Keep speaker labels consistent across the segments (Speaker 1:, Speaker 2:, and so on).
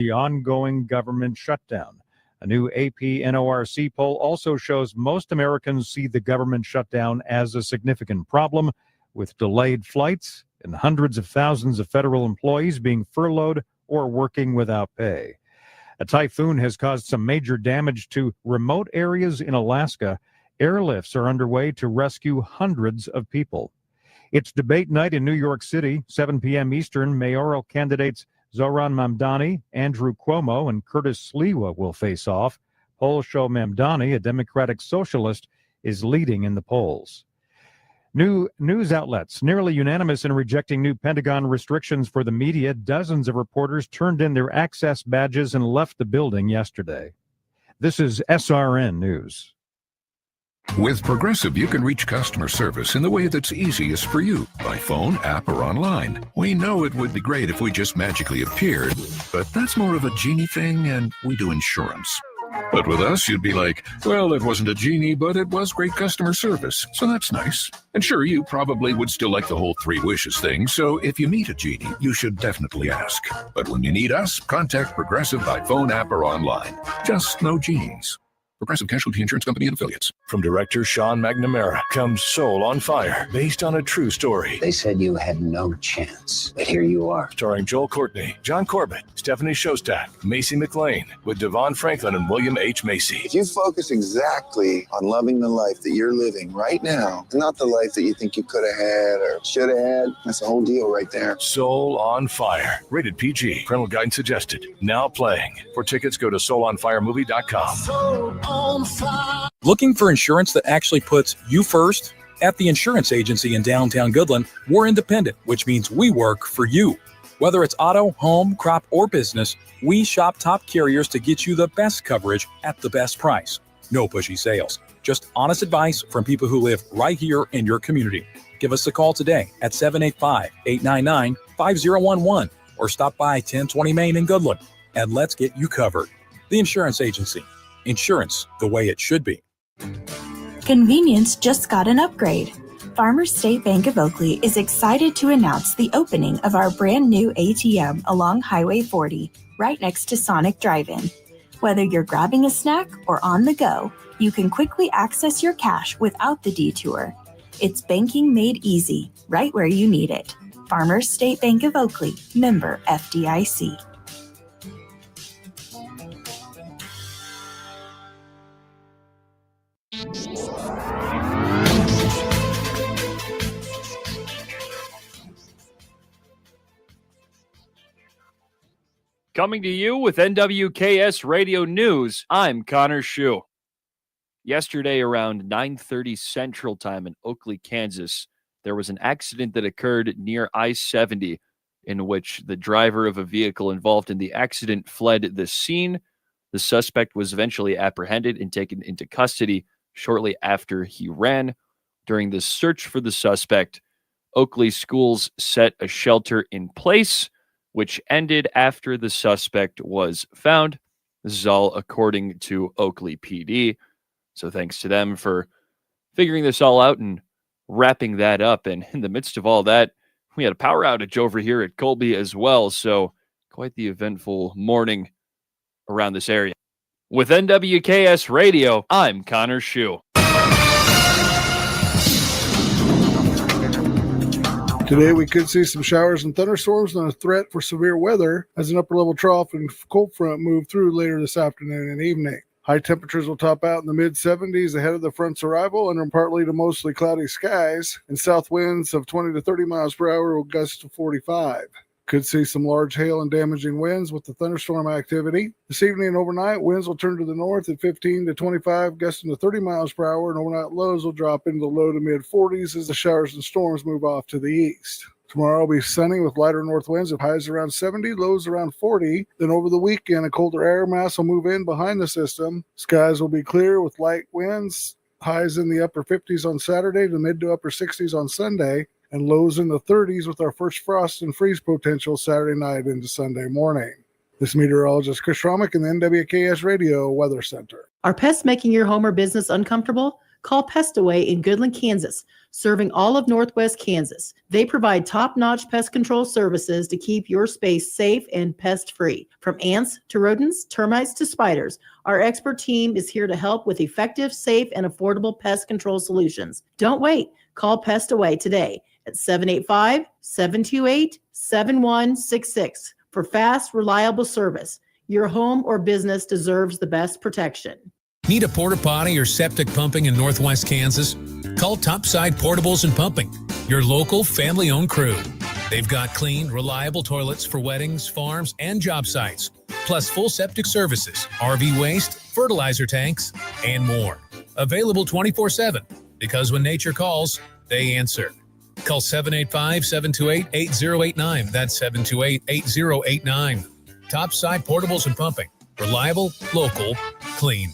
Speaker 1: the ongoing government shutdown. A new AP NORC poll also shows most Americans see the government shutdown as a significant problem, with delayed flights and hundreds of thousands of federal employees being furloughed or working without pay. A typhoon has caused some major damage to remote areas in Alaska. Airlifts are underway to rescue hundreds of people. It's debate night in New York City, 7 p.m. Eastern. Mayoral candidates Zohran Mamdani, Andrew Cuomo, and Curtis Sliwa will face off. Polls show Mamdani, a Democratic socialist, is leading in the polls. New news outlets nearly unanimous in rejecting new Pentagon restrictions for the media. Dozens of reporters turned in their access badges and left the building yesterday. This is SRN News.
Speaker 2: With Progressive, you can reach customer service in the way that's easiest for you, by phone, app, or online. We know it would be great if we just magically appeared, but that's more of a genie thing, and we do insurance. But with us, you'd be like, well, it wasn't a genie, but it was great customer service, so that's nice. And sure, you probably would still like the whole 3 wishes thing, so if you meet a genie, you should definitely ask. But when you need us, contact Progressive by phone, app, or online. Just no genies. Progressive Casualty Insurance Company and Affiliates.
Speaker 3: From director Sean McNamara comes Soul on Fire, based on a true story.
Speaker 4: They said you had no chance, but here you are.
Speaker 3: Starring Joel Courtney, John Corbett, Stephanie Shostak, Macy McLean, with Devon Franklin and William H. Macy.
Speaker 5: If you focus exactly on loving the life that you're living right now, not the life that you think you could have had or should have had, that's the whole deal right there.
Speaker 3: Soul on Fire, rated PG, parental guidance suggested. Now playing. For tickets, go to soulonfiremovie.com.
Speaker 6: Soul on Fire. Looking for insurance that actually puts you first? At the insurance agency in downtown Goodland, we're independent, which means we work for you. Whether it's auto, home, crop, or business, we shop top carriers to get you the best coverage at the best price. No pushy sales, just honest advice from people who live right here in your community. Give us a call today at 785-899-5011 or stop by 1020 Main in Goodland, and let's get you covered. The Insurance Agency. Insurance the way it should be.
Speaker 7: Convenience just got an upgrade. Farmers State Bank of Oakley is excited to announce the opening of our brand new ATM along Highway 40, right next to Sonic Drive-In. Whether you're grabbing a snack or on the go, you can quickly access your cash without the detour. It's banking made easy, right where you need it. Farmers State Bank of Oakley, member FDIC.
Speaker 8: Coming to you with NWKS Radio News, I'm Connor Schuh. Yesterday around 9:30 Central Time in Oakley, Kansas, there was an accident that occurred near I-70 in which the driver of a vehicle involved in the accident fled the scene. The suspect was eventually apprehended and taken into custody shortly after he ran. During the search for the suspect, Oakley schools set a shelter in place, which ended after the suspect was found. This is all according to Oakley PD. So thanks to them for figuring this all out and wrapping that up. And in the midst of all that, we had a power outage over here at Colby as well. So quite the eventful morning around this area. With NWKS Radio, I'm Connor Schuh.
Speaker 9: Today, we could see some showers and thunderstorms and a threat for severe weather as an upper-level trough and cold front move through later this afternoon and evening. High temperatures will top out in the mid-70s ahead of the front's arrival under partly to mostly cloudy skies, and south winds of 20 to 30 miles per hour will gust to 45. Could see some large hail and damaging winds with the thunderstorm activity. This evening and overnight, winds will turn to the north at 15 to 25, gusting to 30 miles per hour, and overnight lows will drop into the low to mid-40s as the showers and storms move off to the east. Tomorrow will be sunny with lighter north winds of highs around 70, lows around 40. Then over the weekend, a colder air mass will move in behind the system. Skies will be clear with light winds, highs in the upper 50s on Saturday to mid to upper 60s on Sunday, and lows in the 30s with our first frost and freeze potential Saturday night into Sunday morning. This meteorologist Chris Romick in the NWKS Radio Weather Center.
Speaker 10: Are pests making your home or business uncomfortable? Call Pest Away in Goodland, Kansas, serving all of Northwest Kansas. They provide top-notch pest control services to keep your space safe and pest-free. From ants to rodents, termites to spiders, our expert team is here to help with effective, safe, and affordable pest control solutions. Don't wait. Call Pest Away today at 785-728-7166 for fast, reliable service. Your home or business deserves the best protection.
Speaker 11: Need a porta potty or septic pumping in Northwest Kansas? Call Topside Portables and Pumping, your local family-owned crew. They've got clean, reliable toilets for weddings, farms, and job sites, plus full septic services, RV waste, fertilizer tanks, and more. Available 24/7, because when nature calls, they answer. Call 785-728-8089. That's 728-8089. Topside Portables and Pumping. Reliable, local, clean.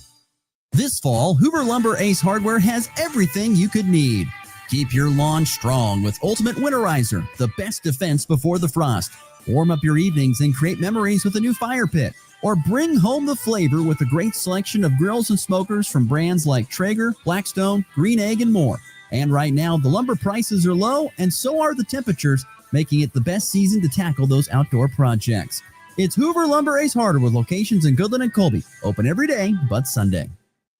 Speaker 12: This fall, Hoover Lumber Ace Hardware has everything you could need. Keep your lawn strong with Ultimate Winterizer, the best defense before the frost. Warm up your evenings and create memories with a new fire pit. Or bring home the flavor with a great selection of grills and smokers from brands like Traeger, Blackstone, Green Egg, and more. And right now, the lumber prices are low, and so are the temperatures, making it the best season to tackle those outdoor projects. It's Hoover Lumber Ace Hardware with locations in Goodland and Colby. Open every day but Sunday.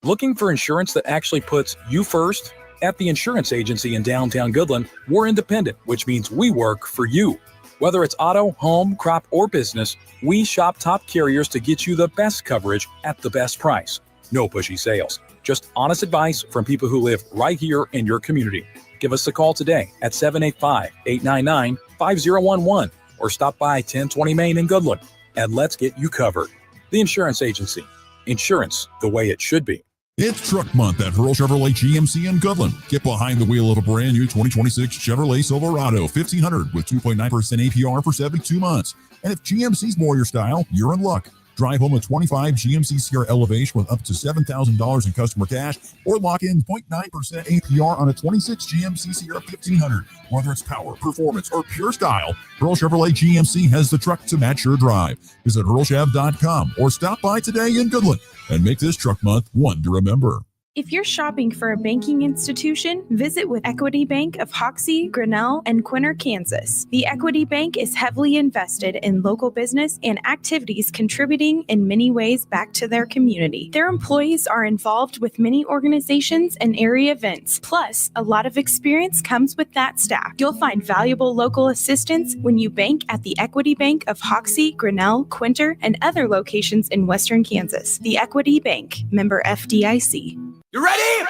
Speaker 6: Looking for insurance that actually puts you first? At the insurance agency in downtown Goodland, we're independent, which means we work for you. Whether it's auto, home, crop, or business, we shop top carriers to get you the best coverage at the best price. No pushy sales, just honest advice from people who live right here in your community. Give us a call today at 785-899-5011 or stop by 1020 Main in Goodland, and let's get you covered. The Insurance Agency. Insurance the way it should be.
Speaker 13: It's Truck Month at Hurl Chevrolet GMC in Goodland. Get behind the wheel of a brand new 2026 Chevrolet Silverado 1500 with 2.9% APR for 72 months. And if GMC's more your style, you're in luck. Drive home a 25 GMC Sierra Elevation with up to $7,000 in customer cash, or lock in 0.9% APR on a 26 GMC Sierra 1500. Whether it's power, performance, or pure style, Hurl Chevrolet GMC has the truck to match your drive. Visit hurlchev.com or stop by today in Goodland and make this Truck Month one to remember.
Speaker 14: If you're shopping for a banking institution, visit with Equity Bank of Hoxie, Grinnell, and Quinter, Kansas. The Equity Bank is heavily invested in local business and activities contributing in many ways back to their community. Their employees are involved with many organizations and area events. Plus, a lot of experience comes with that staff. You'll find valuable local assistance when you bank at the Equity Bank of Hoxie, Grinnell, Quinter, and other locations in Western Kansas. The Equity Bank, member FDIC.
Speaker 15: You ready? Ready?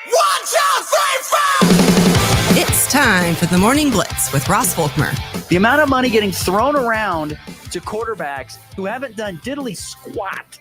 Speaker 15: 1, 2, 3, 4!
Speaker 16: It's time for the Morning Blitz with Ross Volkmer.
Speaker 17: The amount of money getting thrown around to quarterbacks who haven't done diddly squat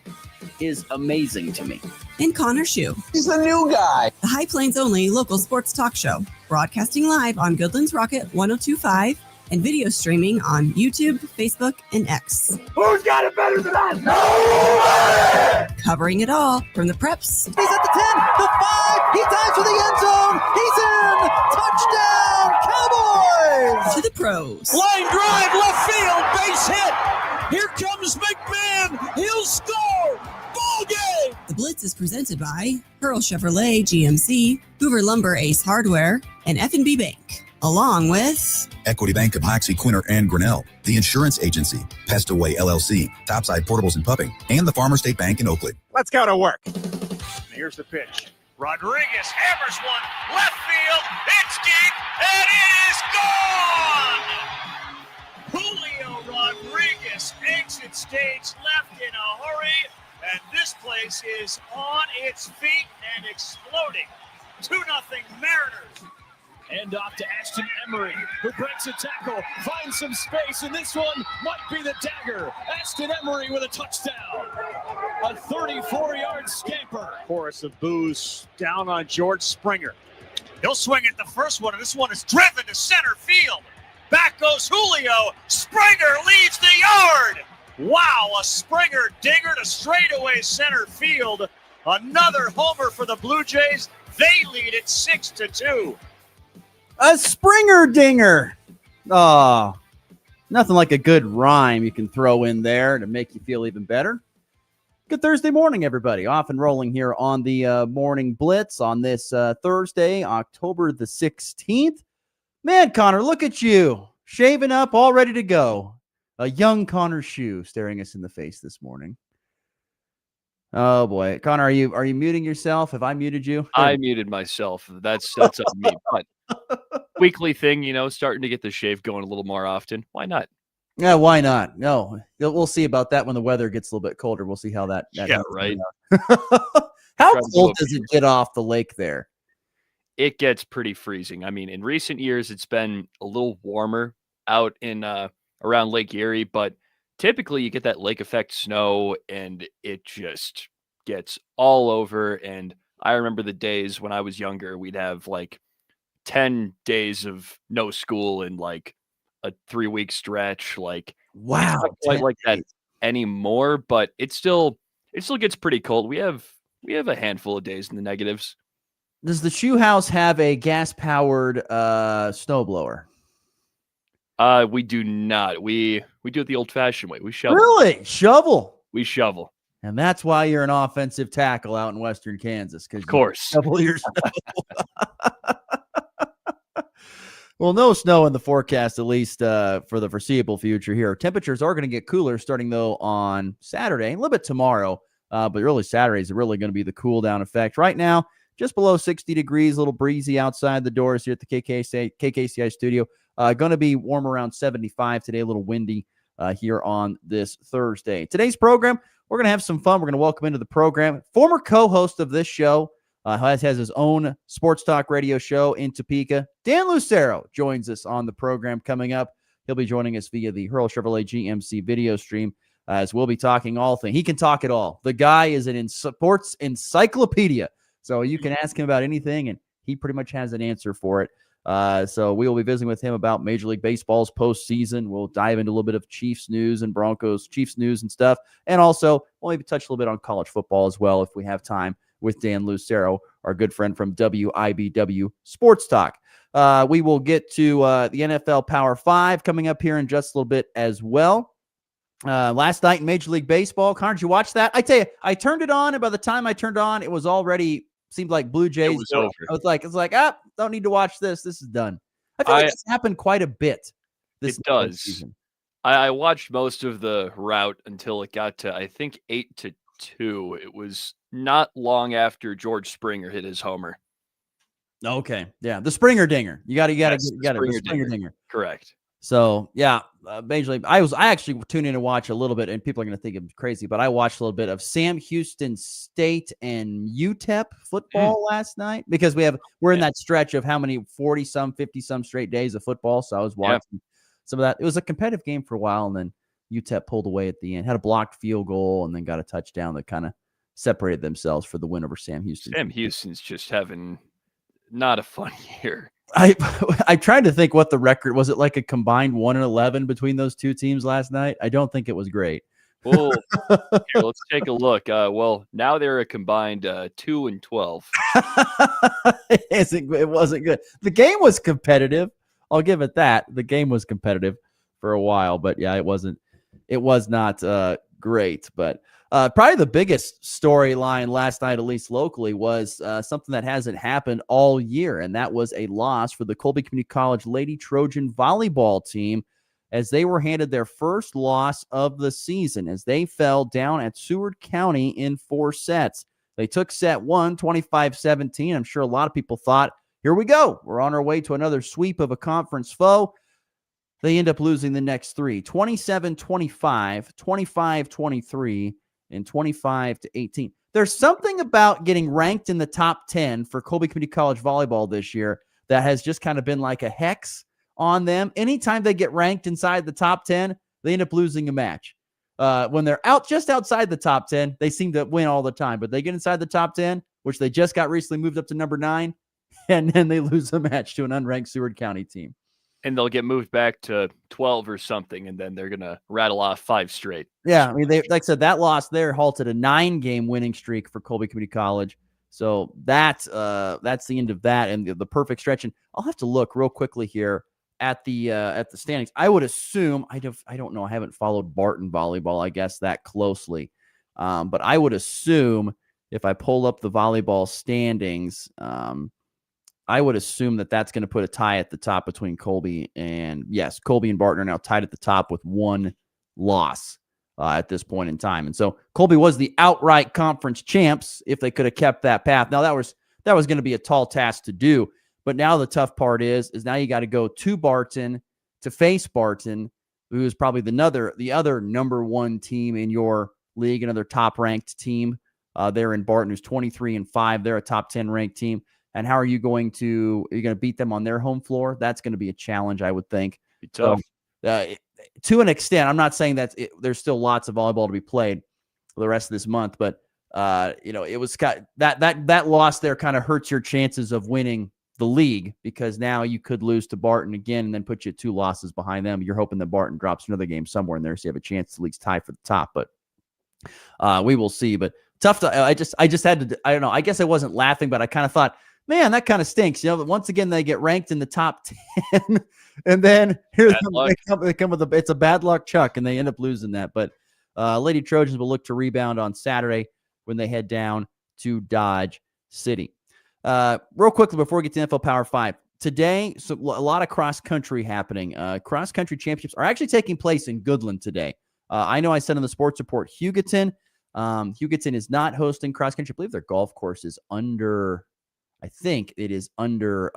Speaker 17: is amazing to me.
Speaker 16: And Connor Schuh.
Speaker 5: He's a new guy.
Speaker 16: The High Plains only local sports talk show, broadcasting live on Goodland's Rocket 102.5 and video streaming on YouTube, Facebook, and X.
Speaker 15: Who's got it better than us? Nobody!
Speaker 16: Covering it all from the preps.
Speaker 18: He's at the 10, the 5, he dives for the end zone, he's in! Touchdown, Cowboys!
Speaker 16: To the pros.
Speaker 15: Line drive, left field, base hit! Here comes McMahon, he'll score! Ball game!
Speaker 16: The Blitz is presented by Hurl Chevrolet GMC, Hoover Lumber Ace Hardware, and F&B Bank. Along with
Speaker 19: Equity Bank of Hoxie, Quinter, and Grinnell, the Insurance Agency, Pest Away LLC, Topside Portables and Pumping, and the Farmer State Bank in Oakley.
Speaker 20: Let's go to work. Here's the pitch. Rodriguez hammers one left field. It's deep, and it is gone. Julio Rodriguez exits stage left in a hurry, and this place is on its feet and exploding. 2-0 Mariners.
Speaker 8: Hand off to Ashton Emery, who breaks a tackle, finds some space, and this one might be the dagger. Ashton Emery with a touchdown. A 34-yard scamper.
Speaker 20: Chorus of boos down on George Springer. He'll swing at the first one, and this one is driven to center field. Back goes Julio. Springer leads the yard. Wow, a Springer dinger to straightaway center field. Another homer for the Blue Jays. They lead it 6-2.
Speaker 21: A Springer dinger. Oh, nothing like a good rhyme you can throw in there to make you feel even better. Good Thursday morning, everybody. Off and rolling here on the Morning Blitz on this Thursday, October the 16th. Man, Connor, look at you. Shaving up, all ready to go. A young Connor Schuh staring us in the face this morning. Oh, boy. Connor, are you muting yourself? Have I muted you?
Speaker 8: I muted myself. That's on me. But weekly thing, starting to get the shave going a little more often. Why not?
Speaker 21: Yeah, why not? No, we'll see about that when the weather gets a little bit colder. We'll see how that
Speaker 8: Yeah, right.
Speaker 21: How cold does it get off the lake there?
Speaker 8: It gets pretty freezing. I mean, in recent years, it's been a little warmer out in around Lake Erie, but typically you get that lake effect snow and it just gets all over. And I remember the days when I was younger, we'd have like 10 days of no school in like a 3-week stretch. Like,
Speaker 21: wow,
Speaker 8: it's not quite like that anymore, but it still gets pretty cold. We have a handful of days in the negatives.
Speaker 21: Does the Schuh House have a gas-powered snowblower?
Speaker 8: We do not. We do it the old-fashioned way. We shovel.
Speaker 21: Really? Shovel?
Speaker 8: We shovel.
Speaker 21: And that's why you're an offensive tackle out in Western Kansas.
Speaker 8: Of course.
Speaker 21: Shovel your snow. Well, no snow in the forecast, at least for the foreseeable future here. Temperatures are going to get cooler starting, though, on Saturday, a little bit tomorrow. But early Saturday is really going to be the cool-down effect. Right now, just below 60 degrees, a little breezy outside the doors here at the KKCI studio. Going to be warm around 75 today, a little windy here on this Thursday. Today's program, we're going to have some fun. We're going to welcome into the program former co-host of this show, has his own sports talk radio show in Topeka. Dan Lucero joins us on the program coming up. He'll be joining us via the Hurl Chevrolet GMC video stream as we'll be talking all things. He can talk it all. The guy is an sports encyclopedia. So you can ask him about anything, and he pretty much has an answer for it. So we will be visiting with him about Major League Baseball's postseason. We'll dive into a little bit of Chiefs news and Broncos Chiefs news and stuff. And also, we'll maybe touch a little bit on college football as well if we have time with Dan Lucero, our good friend from WIBW Sports Talk. We will get to the NFL Power 5 coming up here in just a little bit as well. Last night in Major League Baseball, Connor, did you watch that? I tell you, I turned it on, and by the time I turned on, it was already seemed like Blue Jays.
Speaker 8: It was over.
Speaker 21: It's like, don't need to watch this. This is done. I feel like it's happened quite a bit.
Speaker 8: It does. Season. I watched most of the route until it got to, I think, 8-2. It was not long after George Springer hit his homer.
Speaker 21: Okay, yeah, the Springer dinger. You got it. The Springer dinger.
Speaker 8: Correct.
Speaker 21: So yeah, Major League. I actually tuned in to watch a little bit, and people are going to think I'm crazy, but I watched a little bit of Sam Houston State and UTEP football last night because we're in that stretch of how many 40-some, 50-some straight days of football. So I was watching some of that. It was a competitive game for a while, and then UTEP pulled away at the end, had a blocked field goal, and then got a touchdown that kind of separated themselves for the win over Sam Houston.
Speaker 8: Sam Houston's just having not a fun year.
Speaker 21: I tried to think what the record was. It like a combined 1-11 between those two teams last night? I don't think it was great.
Speaker 8: Well, here, let's take a look. Well, now they're a combined 2-12.
Speaker 21: It wasn't good. The game was competitive. I'll give it that. The game was competitive for a while, but yeah, it was not great. But probably the biggest storyline last night, at least locally, was something that hasn't happened all year, and that was a loss for the Colby Community College Lady Trojan volleyball team as they were handed their first loss of the season as they fell down at Seward County in 4 sets. They took set 1, 25-17. I'm sure a lot of people thought, here we go. We're on our way to another sweep of a conference foe. They end up losing the next 3, 27-25, 25-23, and 25-18. There's something about getting ranked in the top 10 for Colby Community College volleyball this year that has just kind of been like a hex on them. Anytime they get ranked inside the top 10, they end up losing a match. When they're just outside the top 10, they seem to win all the time, but they get inside the top 10, which they just got recently moved up to number 9, and then they lose a match to an unranked Seward County team.
Speaker 8: And they'll get moved back to 12 or something, and then they're going to rattle off 5 straight.
Speaker 21: Yeah, I mean, like I said, that loss there halted a 9-game winning streak for Colby Community College. So that's the end of that and the perfect stretch. And I'll have to look real quickly here at the standings. I would assume I don't know. I haven't followed Barton volleyball, I guess, that closely. But I would assume if I pull up the volleyball standings, I would assume that that's going to put a tie at the top between Colby and Barton are now tied at the top with one loss at this point in time. And so Colby was the outright conference champs if they could have kept that path. Now that was going to be a tall task to do, but now the tough part is now you got to go to Barton to face Barton, who is probably the other number one team in your league, another top ranked team there in Barton, who's 23-5. They're a top 10 ranked team. And how are you going to beat them on their home floor? That's going to be a challenge, I would think.
Speaker 8: Be tough.
Speaker 21: So, to an extent, I'm not saying that there's still lots of volleyball to be played for the rest of this month, but it was that loss there kind of hurts your chances of winning the league, because now you could lose to Barton again and then put you 2 losses behind them. You're hoping that Barton drops another game somewhere in there, so you have a chance to at least tie for the top. But we will see. But tough to. I just had to. I don't know. I guess I wasn't laughing, but I kind of thought, man, that kind of stinks. Once again, they get ranked in the top 10, and then they come with it's a bad luck chuck, and they end up losing that. But Lady Trojans will look to rebound on Saturday when they head down to Dodge City. Real quickly before we get to NFL Power 5, today, a lot of cross country happening. Cross country championships are actually taking place in Goodland today. I know I said in the sports report, Hugoton is not hosting cross country. I believe their golf course is under. I think it is under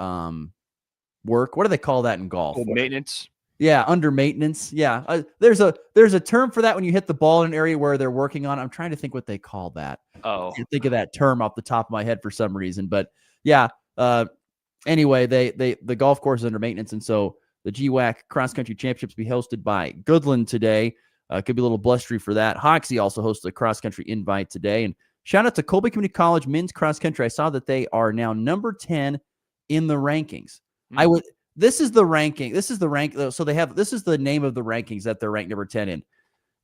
Speaker 21: work. What do they call that in golf?
Speaker 8: Maintenance.
Speaker 21: Yeah, under maintenance. Yeah, there's a term for that when you hit the ball in an area where they're working on. I'm trying to think what they call that.
Speaker 8: Oh,
Speaker 21: I can't think of that term off the top of my head for some reason. But yeah. Anyway, the golf course is under maintenance, and so the GWAC Cross Country Championships will be hosted by Goodland today. Could be a little blustery for that. Hoxie also hosts a cross country invite today, and shout out to Colby Community College men's cross country. I saw that they are now number 10 in the rankings. This is the ranking. This is the rank. So this is the name of the rankings that they're ranked number 10 in.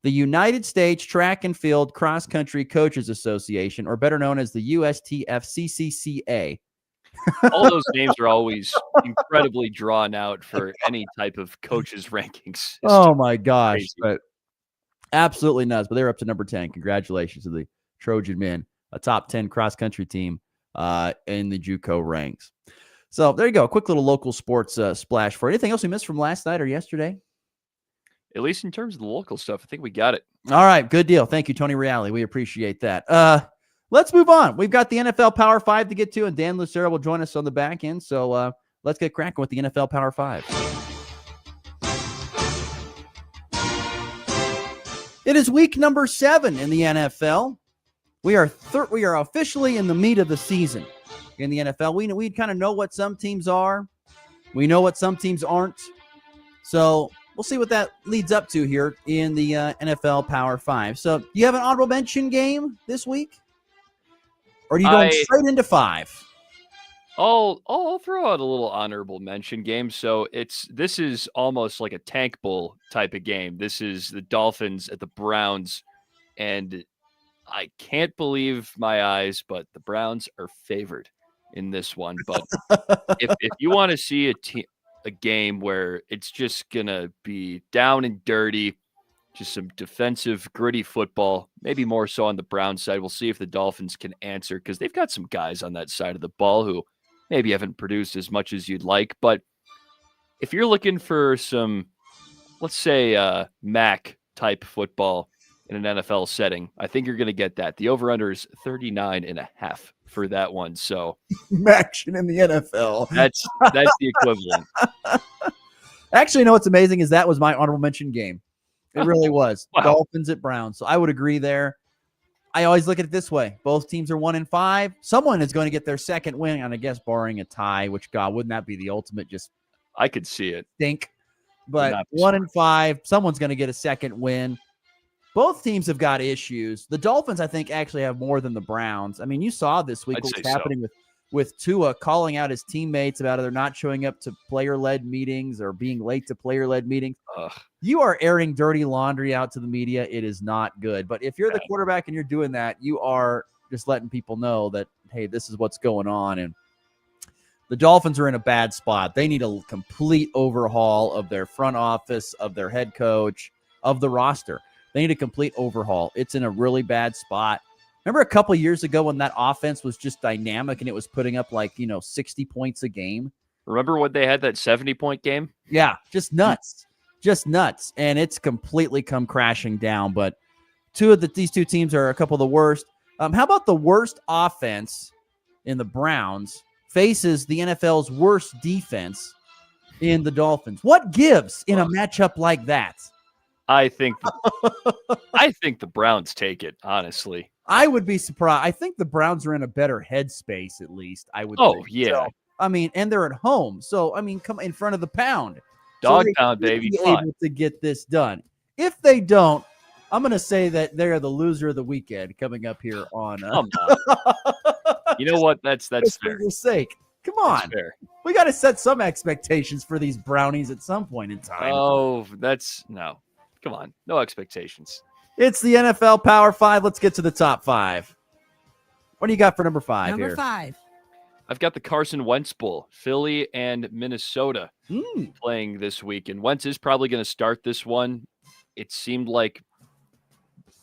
Speaker 21: The United States Track and Field Cross Country Coaches Association, or better known as the USTFCCCA.
Speaker 8: All those names are always incredibly drawn out for any type of coaches rankings.
Speaker 21: Oh my gosh. Crazy. But absolutely nuts. But they're up to number 10. Congratulations to the Trojan men, a top 10 cross country team in the JUCO ranks. So there you go. A quick little local sports splash for you. Anything else we missed from last night or yesterday?
Speaker 8: At least in terms of the local stuff, I think we got it.
Speaker 21: All right. Good deal. Thank you, Tony Reale. We appreciate that. Let's move on. We've got the NFL Power 5 to get to, and Dan Lucero will join us on the back end. So let's get cracking with the NFL Power 5. It is week number 7 in the NFL. We are officially in the meat of the season in the NFL. We kind of know what some teams are. We know what some teams aren't. So we'll see what that leads up to here in the NFL Power 5. So do you have an honorable mention game this week? Or do you go straight into 5?
Speaker 8: I'll throw out a little honorable mention game. So this is almost like a tank bowl type of game. This is the Dolphins at the Browns, and I can't believe my eyes, but the Browns are favored in this one. But if you want to see a game where it's just gonna be down and dirty, just some defensive, gritty football, maybe more so on the Browns side. We'll see if the Dolphins can answer, because they've got some guys on that side of the ball who maybe haven't produced as much as you'd like. But if you're looking for some, let's say, MAC-type football in an NFL setting, I think you're going to get that. The over-under is 39.5 for that one. So
Speaker 21: action in the NFL.
Speaker 8: That's the equivalent.
Speaker 21: Actually, you know what's amazing is that was my honorable mention game. It really was. Wow. Dolphins at Browns. So I would agree there. I always look at it this way. Both teams are 1-5. Someone is going to get their second win, and I guess barring a tie, which, God, wouldn't that be the ultimate just
Speaker 8: I could see it.
Speaker 21: Stink. But 1-5, someone's going to get a second win. Both teams have got issues. The Dolphins, I think, actually have more than the Browns. I mean, you saw this week what's happening with Tua calling out his teammates about either not showing up to player-led meetings or being late to player-led meetings.
Speaker 8: Ugh.
Speaker 21: You are airing dirty laundry out to the media. It is not good. But if you're the quarterback and you're doing that, you are just letting people know that, hey, this is what's going on. And the Dolphins are in a bad spot. They need a complete overhaul of their front office, of their head coach, of the roster. They need a complete overhaul. It's in a really bad spot. Remember a couple years ago when that offense was just dynamic and it was putting up 60 points a game?
Speaker 8: Remember when they had that 70-point game?
Speaker 21: Yeah, just nuts. Just nuts. And it's completely come crashing down. But these two teams are a couple of the worst. How about the worst offense in the Browns faces the NFL's worst defense in the Dolphins? What gives in a matchup like that?
Speaker 8: I think the Browns take it, honestly.
Speaker 21: I would be surprised. I think the Browns are in a better headspace, at least. I would.
Speaker 8: Oh,
Speaker 21: think.
Speaker 8: yeah.
Speaker 21: So, and they're at home. So, come in front of the pound.
Speaker 8: Dog pound, baby.
Speaker 21: Be able to get this done. If they don't, I'm going to say that they're the loser of the weekend coming up here on.
Speaker 8: Come on. You know what? That's fair.
Speaker 21: For your sake. Come on.
Speaker 8: That's fair.
Speaker 21: We got to set some expectations for these Brownies at some point in time.
Speaker 8: Oh, no. Come on. No expectations.
Speaker 21: It's the NFL Power 5. Let's get to the top 5. What do you got for number 5
Speaker 16: Number
Speaker 21: here?
Speaker 16: 5.
Speaker 8: I've got the Carson Wentz Bowl, Philly and Minnesota playing this week. And Wentz is probably going to start this one. It seemed like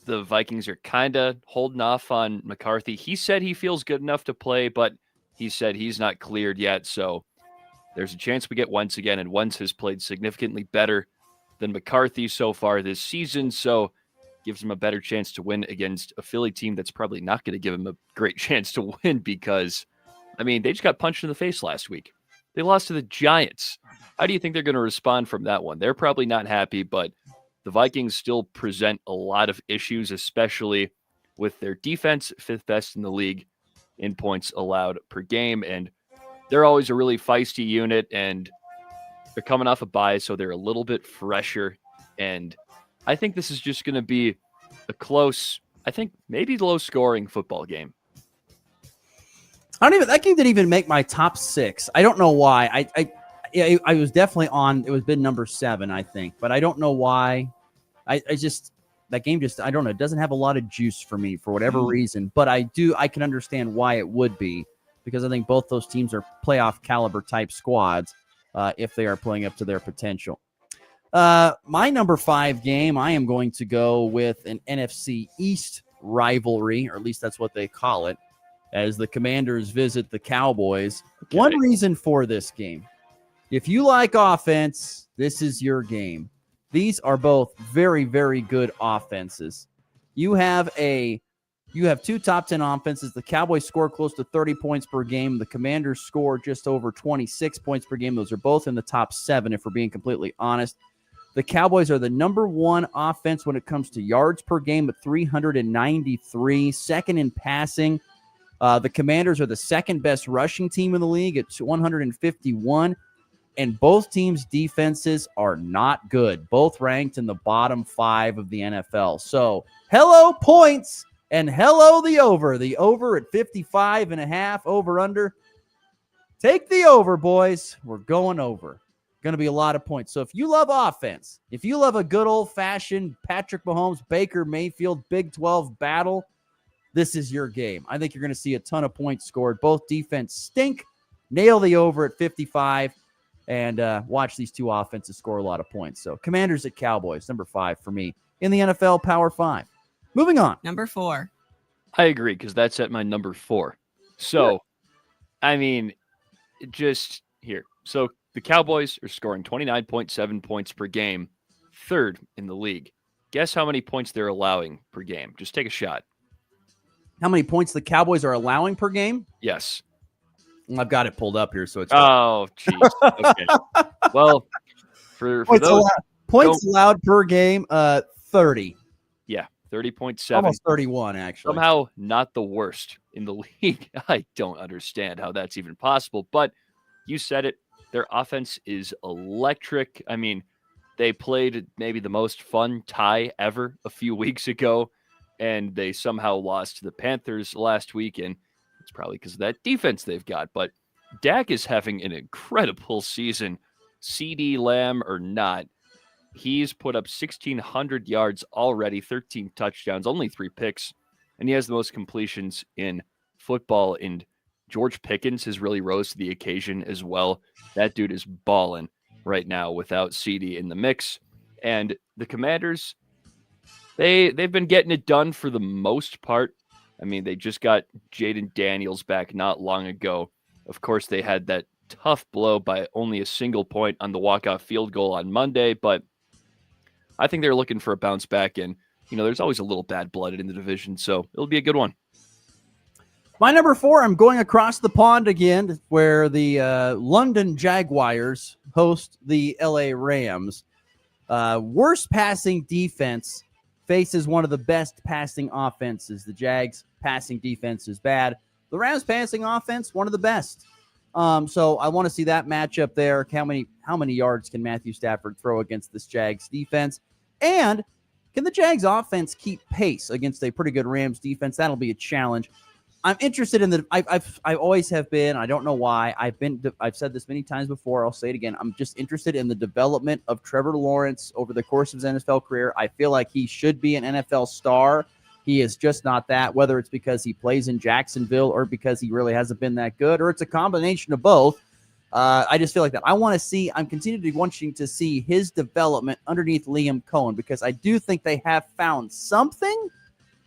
Speaker 8: the Vikings are kind of holding off on McCarthy. He said he feels good enough to play, but he said he's not cleared yet. So there's a chance we get Wentz again. And Wentz has played significantly better than McCarthy so far this season. So gives him a better chance to win against a Philly team that's probably not going to give him a great chance to win because, they just got punched in the face last week. They lost to the Giants. How do you think they're going to respond from that one? They're probably not happy, but the Vikings still present a lot of issues, especially with their defense, 5th best in the league in points allowed per game. And they're always a really feisty unit, and they're coming off a bye, so they're a little bit fresher. And I think this is just going to be a close, maybe low-scoring football game.
Speaker 21: That game didn't even make my top 6. I don't know why. I was definitely on. It was been number 7, I think, but I don't know why. That game I don't know. It doesn't have a lot of juice for me for whatever reason, but I can understand why it would be because I think both those teams are playoff caliber type squads if they are playing up to their potential. My number 5 game, I am going to go with an NFC East rivalry, or at least that's what they call it, as the Commanders visit the Cowboys. Okay. One reason for this game, if you like offense, this is your game. These are both very, very good offenses. You have 2 top 10 offenses. The Cowboys score close to 30 points per game. The Commanders score just over 26 points per game. Those are both in the top 7, if we're being completely honest. The Cowboys are the number 1 offense when it comes to yards per game at 393, second in passing. The Commanders are the second best rushing team in the league at 151. And both teams' defenses are not good. Both ranked in the bottom 5 of the NFL. So, hello points and hello the over. The over at 55.5, over under. Take the over, boys. We're going over. Going to be a lot of points. So if you love offense, if you love a good old-fashioned Patrick Mahomes, Baker Mayfield, Big 12 battle, this is your game. I think you're going to see a ton of points scored. Both defense stink. Nail the over at 55. And watch these two offenses score a lot of points. So Commanders at Cowboys, number 5 for me in the NFL Power 5. Moving on.
Speaker 16: Number 4.
Speaker 8: I agree, because that's at my number 4. So, just here. So the Cowboys are scoring 29.7 points per game, 3rd in the league. Guess how many points they're allowing per game? Just take a shot.
Speaker 21: How many points the Cowboys are allowing per game?
Speaker 8: Yes.
Speaker 21: I've got it pulled up here, so it's...
Speaker 8: Oh, jeez. Okay. Well, for those...
Speaker 21: Points allowed per game, 30.
Speaker 8: Yeah, 30.7.
Speaker 21: Almost 31, actually.
Speaker 8: Somehow not the worst in the league. I don't understand how that's even possible, but you said it. Their offense is electric. They played maybe the most fun tie ever a few weeks ago, and they somehow lost to the Panthers last week, and it's probably because of that defense they've got. But Dak is having an incredible season, CD Lamb or not. He's put up 1,600 yards already, 13 touchdowns, only 3 picks, and he has the most completions in football. And George Pickens has really rose to the occasion as well. That dude is balling right now without CD in the mix. And the Commanders, They've been getting it done for the most part. I mean, they just got Jaden Daniels back not long ago. Of course, they had that tough blow by only a single point on the walk-off field goal on Monday, but I think they're looking for a bounce back, and there's always a little bad blood in the division, so it'll be a good one.
Speaker 21: My number 4, I'm going across the pond again, where the London Jaguars host the LA Rams. Worst passing defense faces one of the best passing offenses. The Jags' passing defense is bad. The Rams' passing offense, one of the best. So I want to see that matchup there. How many yards can Matthew Stafford throw against this Jags defense? And can the Jags offense keep pace against a pretty good Rams defense? That'll be a challenge. I'm interested in I always have been. I don't know why. I've said this many times before. I'll say it again. I'm just interested in the development of Trevor Lawrence over the course of his NFL career. I feel like he should be an NFL star. He is just not that, whether it's because he plays in Jacksonville or because he really hasn't been that good, or it's a combination of both. I just feel like that. I'm continuing wanting to see his development underneath Liam Cohen, because I do think they have found something.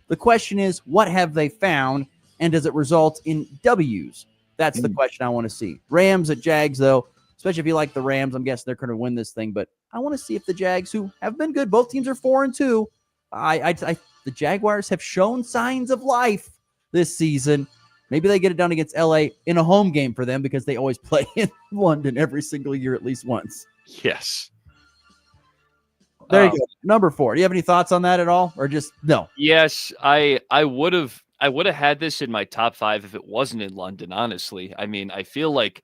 Speaker 21: The question is, what have they found, and does it result in W's? That's the question I want to see. Rams at Jags, though, especially if you like the Rams, I'm guessing they're going to win this thing, but I want to see if the Jags, who have been good, both teams are 4-2, the Jaguars have shown signs of life this season. Maybe they get it done against LA in a home game for them, because they always play in London every single year at least once.
Speaker 8: Yes.
Speaker 21: There you go. Number 4. Do you have any thoughts on that at all, or just no?
Speaker 8: Yes, I would have had this in my top 5 if it wasn't in London, honestly. I mean, I feel like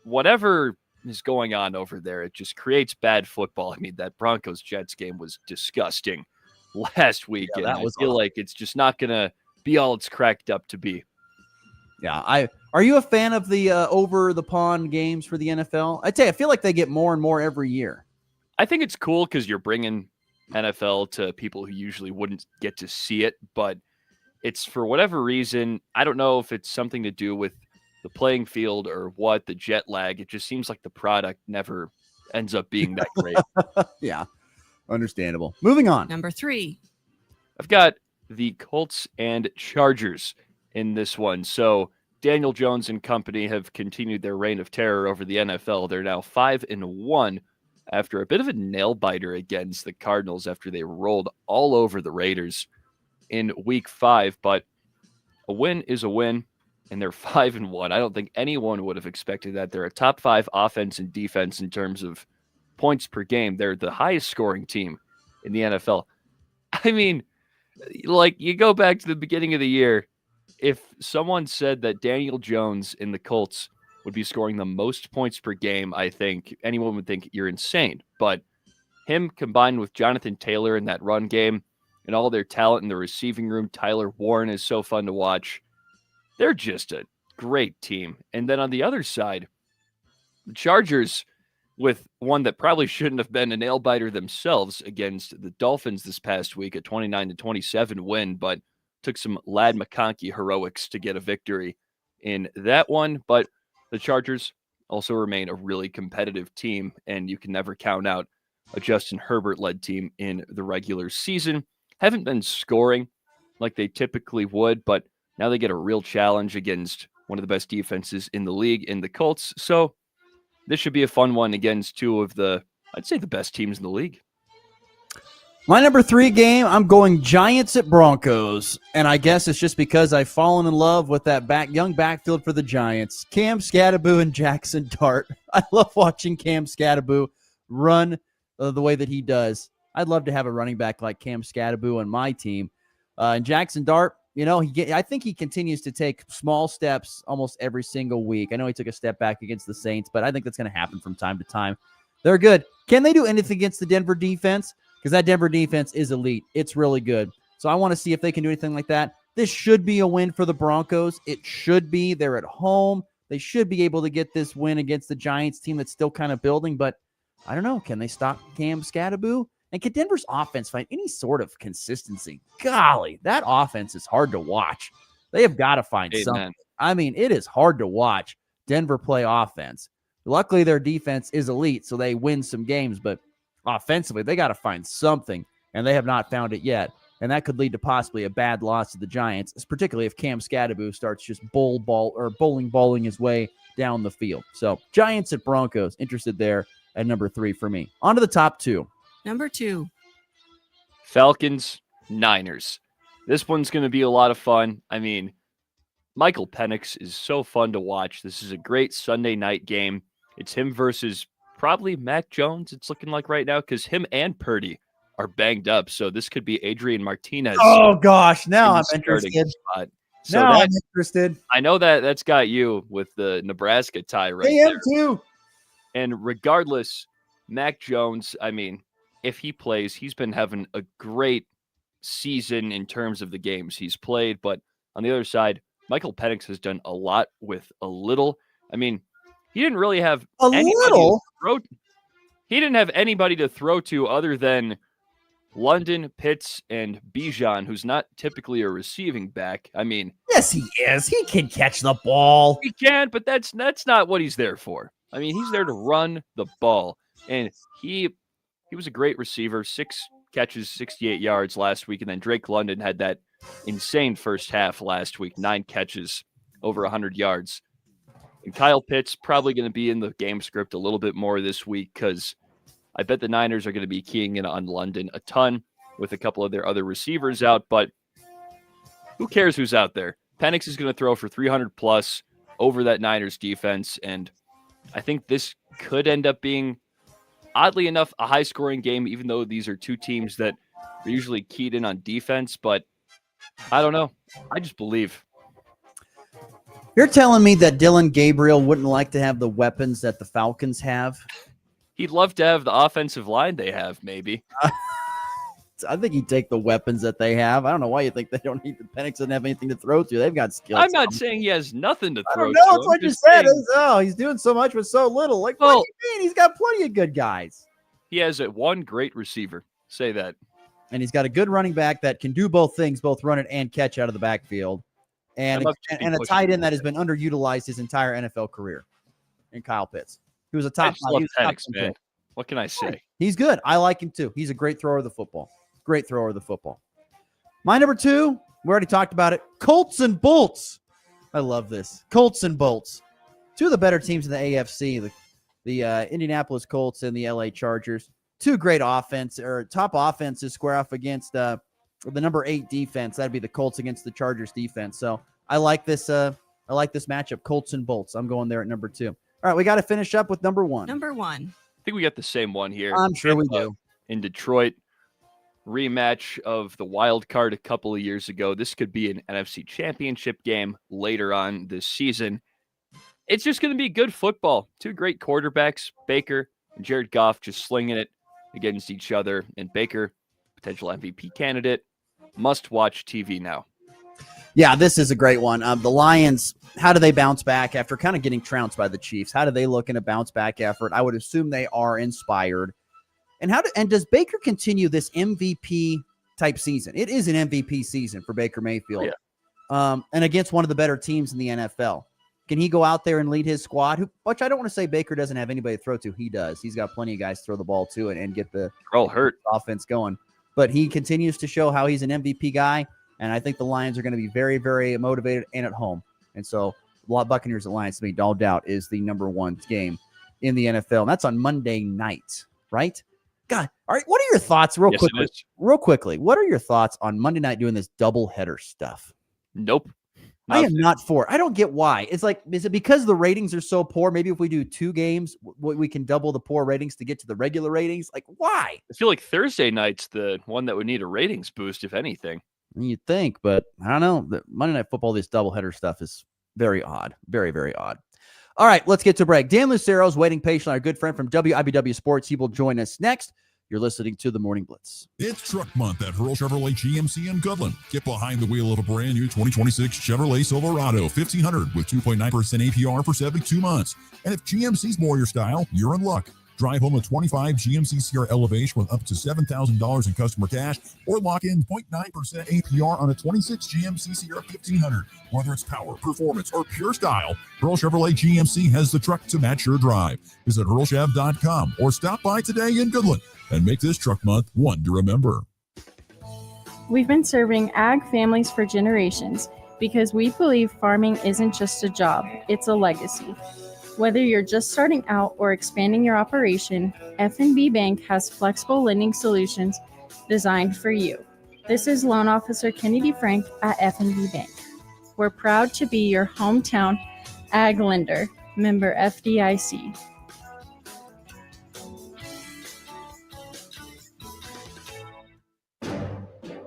Speaker 8: whatever is going on over there, it just creates bad football. I mean, that Broncos-Jets game was disgusting last week, and I feel like it's just not going to be all it's cracked up to be.
Speaker 21: Yeah, are you a fan of the over-the-pond games for the NFL? I tell you, I feel like they get more and more every year.
Speaker 8: I think it's cool because you're bringing NFL to people who usually wouldn't get to see it, but it's, for whatever reason, I don't know if it's something to do with the playing field or what, the jet lag. It just seems like the product never ends up being that great.
Speaker 21: Yeah, understandable. Moving on.
Speaker 16: Number 3.
Speaker 8: I've got the Colts and Chargers in this one. So Daniel Jones and company have continued their reign of terror over the NFL. They're now 5-1 after a bit of a nail-biter against the Cardinals after they rolled all over the Raiders in week 5, but a win is a win, and they're 5-1. I don't think anyone would have expected that. They're a top 5 offense and defense in terms of points per game. They're the highest scoring team in the NFL. I mean, like, you go back to the beginning of the year, if someone said that Daniel Jones in the Colts would be scoring the most points per game, I think anyone would think you're insane. But him combined with Jonathan Taylor in that run game and all their talent in the receiving room, Tyler Warren is so fun to watch. They're just a great team. And then on the other side, the Chargers, with one that probably shouldn't have been a nail-biter themselves against the Dolphins this past week, a 29-27 win, but took some Ladd McConkey heroics to get a victory in that one. But the Chargers also remain a really competitive team, and you can never count out a Justin Herbert-led team in the regular season. Haven't been scoring like they typically would, but now they get a real challenge against one of the best defenses in the league in the Colts. So this should be a fun one against two of the, I'd say, the best teams in the league.
Speaker 21: My number 3 game, I'm going Giants at Broncos, and I guess it's just because I've fallen in love with that young backfield for the Giants. Cam Skattebo and Jackson Dart. I love watching Cam Skattebo run the way that he does. I'd love to have a running back like Cam Skattebo on my team. And Jackson Dart, I think he continues to take small steps almost every single week. I know he took a step back against the Saints, but I think that's going to happen from time to time. They're good. Can they do anything against the Denver defense? Because that Denver defense is elite. It's really good. So I want to see if they can do anything like that. This should be a win for the Broncos. It should be. They're at home. They should be able to get this win against the Giants team that's still kind of building. But I don't know. Can they stop Cam Skattebo? And can Denver's offense find any sort of consistency? Golly, that offense is hard to watch. They have got to find something. I mean, it is hard to watch Denver play offense. Luckily, their defense is elite, so they win some games. But offensively, they got to find something and they have not found it yet. And that could lead to possibly a bad loss to the Giants, particularly if Cam Scadaboo starts just bowling his way down the field. So Giants at Broncos, interested there at number 3 for me. On to the top 2.
Speaker 16: Number 2.
Speaker 8: Falcons, Niners. This one's going to be a lot of fun. I mean, Michael Penix is so fun to watch. This is a great Sunday night game. It's him versus probably Mac Jones, it's looking like right now, because him and Purdy are banged up. So this could be Adrian Martinez.
Speaker 21: Oh, gosh. Now I'm interested.
Speaker 8: So
Speaker 21: now I'm interested.
Speaker 8: I know that's got you with the Nebraska tie right
Speaker 21: I am
Speaker 8: there.
Speaker 21: too.
Speaker 8: And regardless, Mac Jones, I mean, if he plays, he's been having a great season in terms of the games he's played. But on the other side, Michael Penix has done a lot with a little. I mean, he didn't really have He didn't have anybody to throw to other than London, Pitts, and Bijan, who's not typically a receiving back. I mean,
Speaker 21: yes, he is. He can catch the ball.
Speaker 8: He can, but that's not what he's there for. I mean, he's there to run the ball, and he was a great receiver. 6 catches, 68 yards last week, and then Drake London had that insane first half last week, 9 catches, over 100 yards. And Kyle Pitts probably going to be in the game script a little bit more this week because I bet the Niners are going to be keying in on London a ton with a couple of their other receivers out, but who cares who's out there? Penix is going to throw for 300 plus over that Niners defense, and I think this could end up being, oddly enough, a high-scoring game, even though these are two teams that are usually keyed in on defense, but I don't know. I just believe.
Speaker 21: You're telling me that Dylan Gabriel wouldn't like to have the weapons that the Falcons have?
Speaker 8: He'd love to have the offensive line they have, maybe.
Speaker 21: I think he'd take the weapons that they have. I don't know why you think they don't need the Penix doesn't have anything to throw to. They've got skills.
Speaker 8: I'm not saying he has nothing to throw to.
Speaker 21: No, it's like you said. He's doing so much with so little. Like, what do you mean? He's got plenty of good guys.
Speaker 8: He has one great receiver. Say that.
Speaker 21: And he's got a good running back that can do both things, both run it and catch out of the backfield. And a tight end that has been underutilized his entire NFL career in Kyle Pitts. He was a top.
Speaker 8: Penix, man. What can I say?
Speaker 21: He's good. I like him too. He's a great thrower of the football. Great thrower of the football. My number 2, we already talked about it. Colts and Bolts. I love this. Colts and Bolts. 2 of the better teams in the AFC, the Indianapolis Colts and the LA Chargers. 2 great top offenses square off against the number 8 defense. That'd be the Colts against the Chargers defense. So I like this. I like this matchup. Colts and Bolts. I'm going there at number 2. All right, we got to finish up with number 1.
Speaker 16: Number 1.
Speaker 8: I think we got the same one here.
Speaker 21: I'm sure we do.
Speaker 8: In Detroit, rematch of the wild card a couple of years ago. This could be an NFC Championship game later on this season. It's just going to be good football. 2 great quarterbacks, Baker and Jared Goff, just slinging it against each other. And Baker, potential MVP candidate, must-watch TV now.
Speaker 21: Yeah, this is a great one. The Lions, how do they bounce back after kind of getting trounced by the Chiefs? How do they look in a bounce-back effort? I would assume they are inspired. And does Baker continue this MVP-type season? It is an MVP season for Baker Mayfield. Yeah. And against one of the better teams in the NFL. Can he go out there and lead his squad? Which I don't want to say Baker doesn't have anybody to throw to. He does. He's got plenty of guys to throw the ball to and get the offense going. But he continues to show how he's an MVP guy. And I think the Lions are going to be very, very motivated and at home. And so Buccaneers at Lions, to me, no doubt, is the number 1 game in the NFL. And that's on Monday night, right? God, all right. What are your thoughts real quickly? What are your thoughts on Monday night doing this doubleheader stuff?
Speaker 8: Nope.
Speaker 21: I am not for it. I don't get why. It's like, is it because the ratings are so poor? Maybe if we do 2 games, we can double the poor ratings to get to the regular ratings. Like, why?
Speaker 8: I feel like Thursday night's the one that would need a ratings boost, if anything.
Speaker 21: You'd think, but I don't know. The Monday Night Football, this doubleheader stuff is very odd. Very, very odd. All right, let's get to break. Dan Lucero is waiting patiently, our good friend from WIBW Sports. He will join us next. You're listening to the Morning Blitz.
Speaker 13: It's Truck Month at Hurl Chevrolet GMC in Goodland. Get behind the wheel of a brand new 2026 Chevrolet Silverado 1500 with 2.9% APR for 72 months. And if GMC's more your style, you're in luck. Drive home a 25 GMC Sierra Elevation with up to $7,000 in customer cash, or lock in 0.9% APR on a 26 GMC Sierra 1500. Whether it's power, performance, or pure style, Hurl Chevrolet GMC has the truck to match your drive. Visit HurlChev.com or stop by today in Goodland and make this Truck Month one to remember.
Speaker 1: We've bbeen serving ag families for generations because we believe farming isn't just a job, it's a legacy. Whether you're just starting out or expanding your operation, F&B Bank has flexible lending solutions designed for you. This is Loan Officer Kennedy Frank at F&B Bank. We're proud to be your hometown ag lender, member FDIC.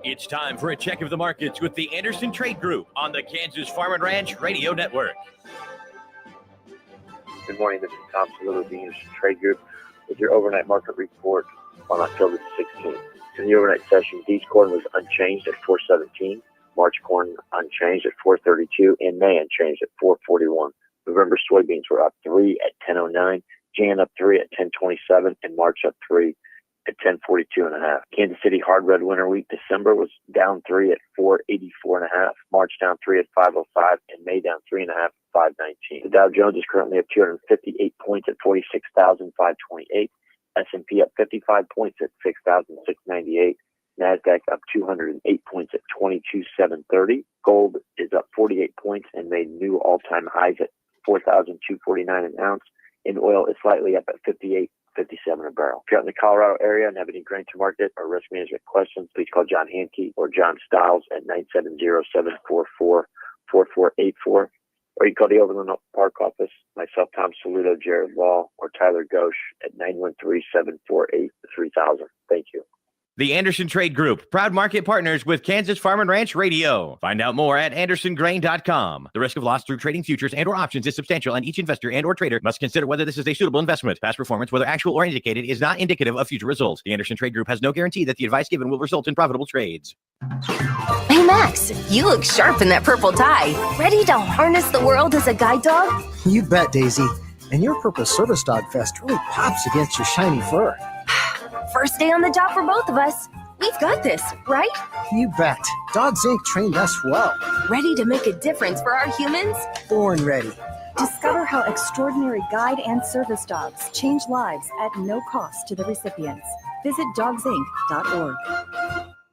Speaker 22: It's time for a check of the markets with the Anderson Trade Group on the Kansas Farm and Ranch Radio Network.
Speaker 23: Good morning, this is Tom Saludo of the Anderson Trade Group with your overnight market report on October 16th. In the overnight session, beef corn was unchanged at $4.17, March corn unchanged at $4.32, and May unchanged at $4.41. November soybeans were up 3 at $10.09, Jan up 3 at $10.27, and March up 3 at $10.42.5. Kansas City hard red winter wheat December was down 3 at $4.84.5, March down 3 at $5.05, and May down 3.5 at $5.19. The Dow Jones is currently up 258 points at 46,528. S&P up 55 points at 6,698. NASDAQ up 208 points at 22,730. Gold is up 48 points and made new all-time highs at 4,249 an ounce. And oil is slightly up at 58.57 a barrel. If you're out in the Colorado area and have any grain to market or risk management questions, please call John Hankey or John Stiles at 970-744-4484. Or you can call the Overland Park office, myself, Tom Saludo, Jared Law, or Tyler Ghosh at 913-748-3000. Thank you.
Speaker 22: The Anderson Trade Group, proud market partners with Kansas Farm and Ranch Radio. Find out more at andersongrain.com. The risk of loss through trading futures and or options is substantial, and each investor and or trader must consider whether this is a suitable investment. Past performance, whether actual or indicated, is not indicative of future results. The Anderson Trade Group has no guarantee that the advice given will result in profitable trades.
Speaker 24: Hey Max, you look sharp in that purple tie. Ready to harness the world as a guide dog?
Speaker 25: You bet, Daisy. And your purple service dog vest really pops against your shiny fur.
Speaker 24: First day on the job for both of us. We've got this, right?
Speaker 25: You bet. Dogs Inc. trained us well.
Speaker 24: Ready to make a difference for our humans?
Speaker 25: Born ready.
Speaker 26: Discover how extraordinary guide and service dogs change lives at no cost to the recipients. Visit dogsinc.org.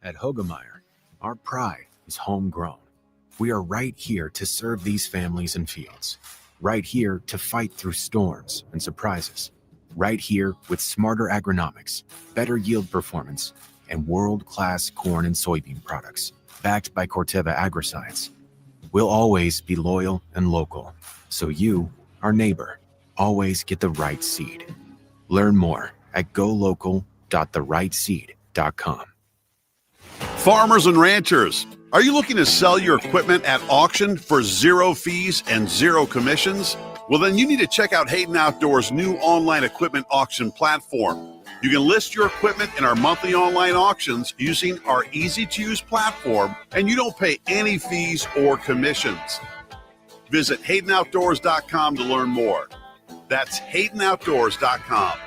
Speaker 27: At Hogemeyer, our pride is homegrown. We are right here to serve these families and fields. Right here to fight through storms and surprises. Right here with smarter agronomics, better yield performance, and world-class corn and soybean products, backed by Corteva Agriscience. We'll always be loyal and local, so you, our neighbor, always get the right seed. Learn more at golocal.therightseed.com.
Speaker 28: Farmers and ranchers, are you looking to sell your equipment at auction for zero fees and zero commissions? Well, then you need to check out Hayden Outdoors' new online equipment auction platform. You can list your equipment in our monthly online auctions using our easy-to-use platform, and you don't pay any fees or commissions. Visit HaydenOutdoors.com to learn more. That's HaydenOutdoors.com.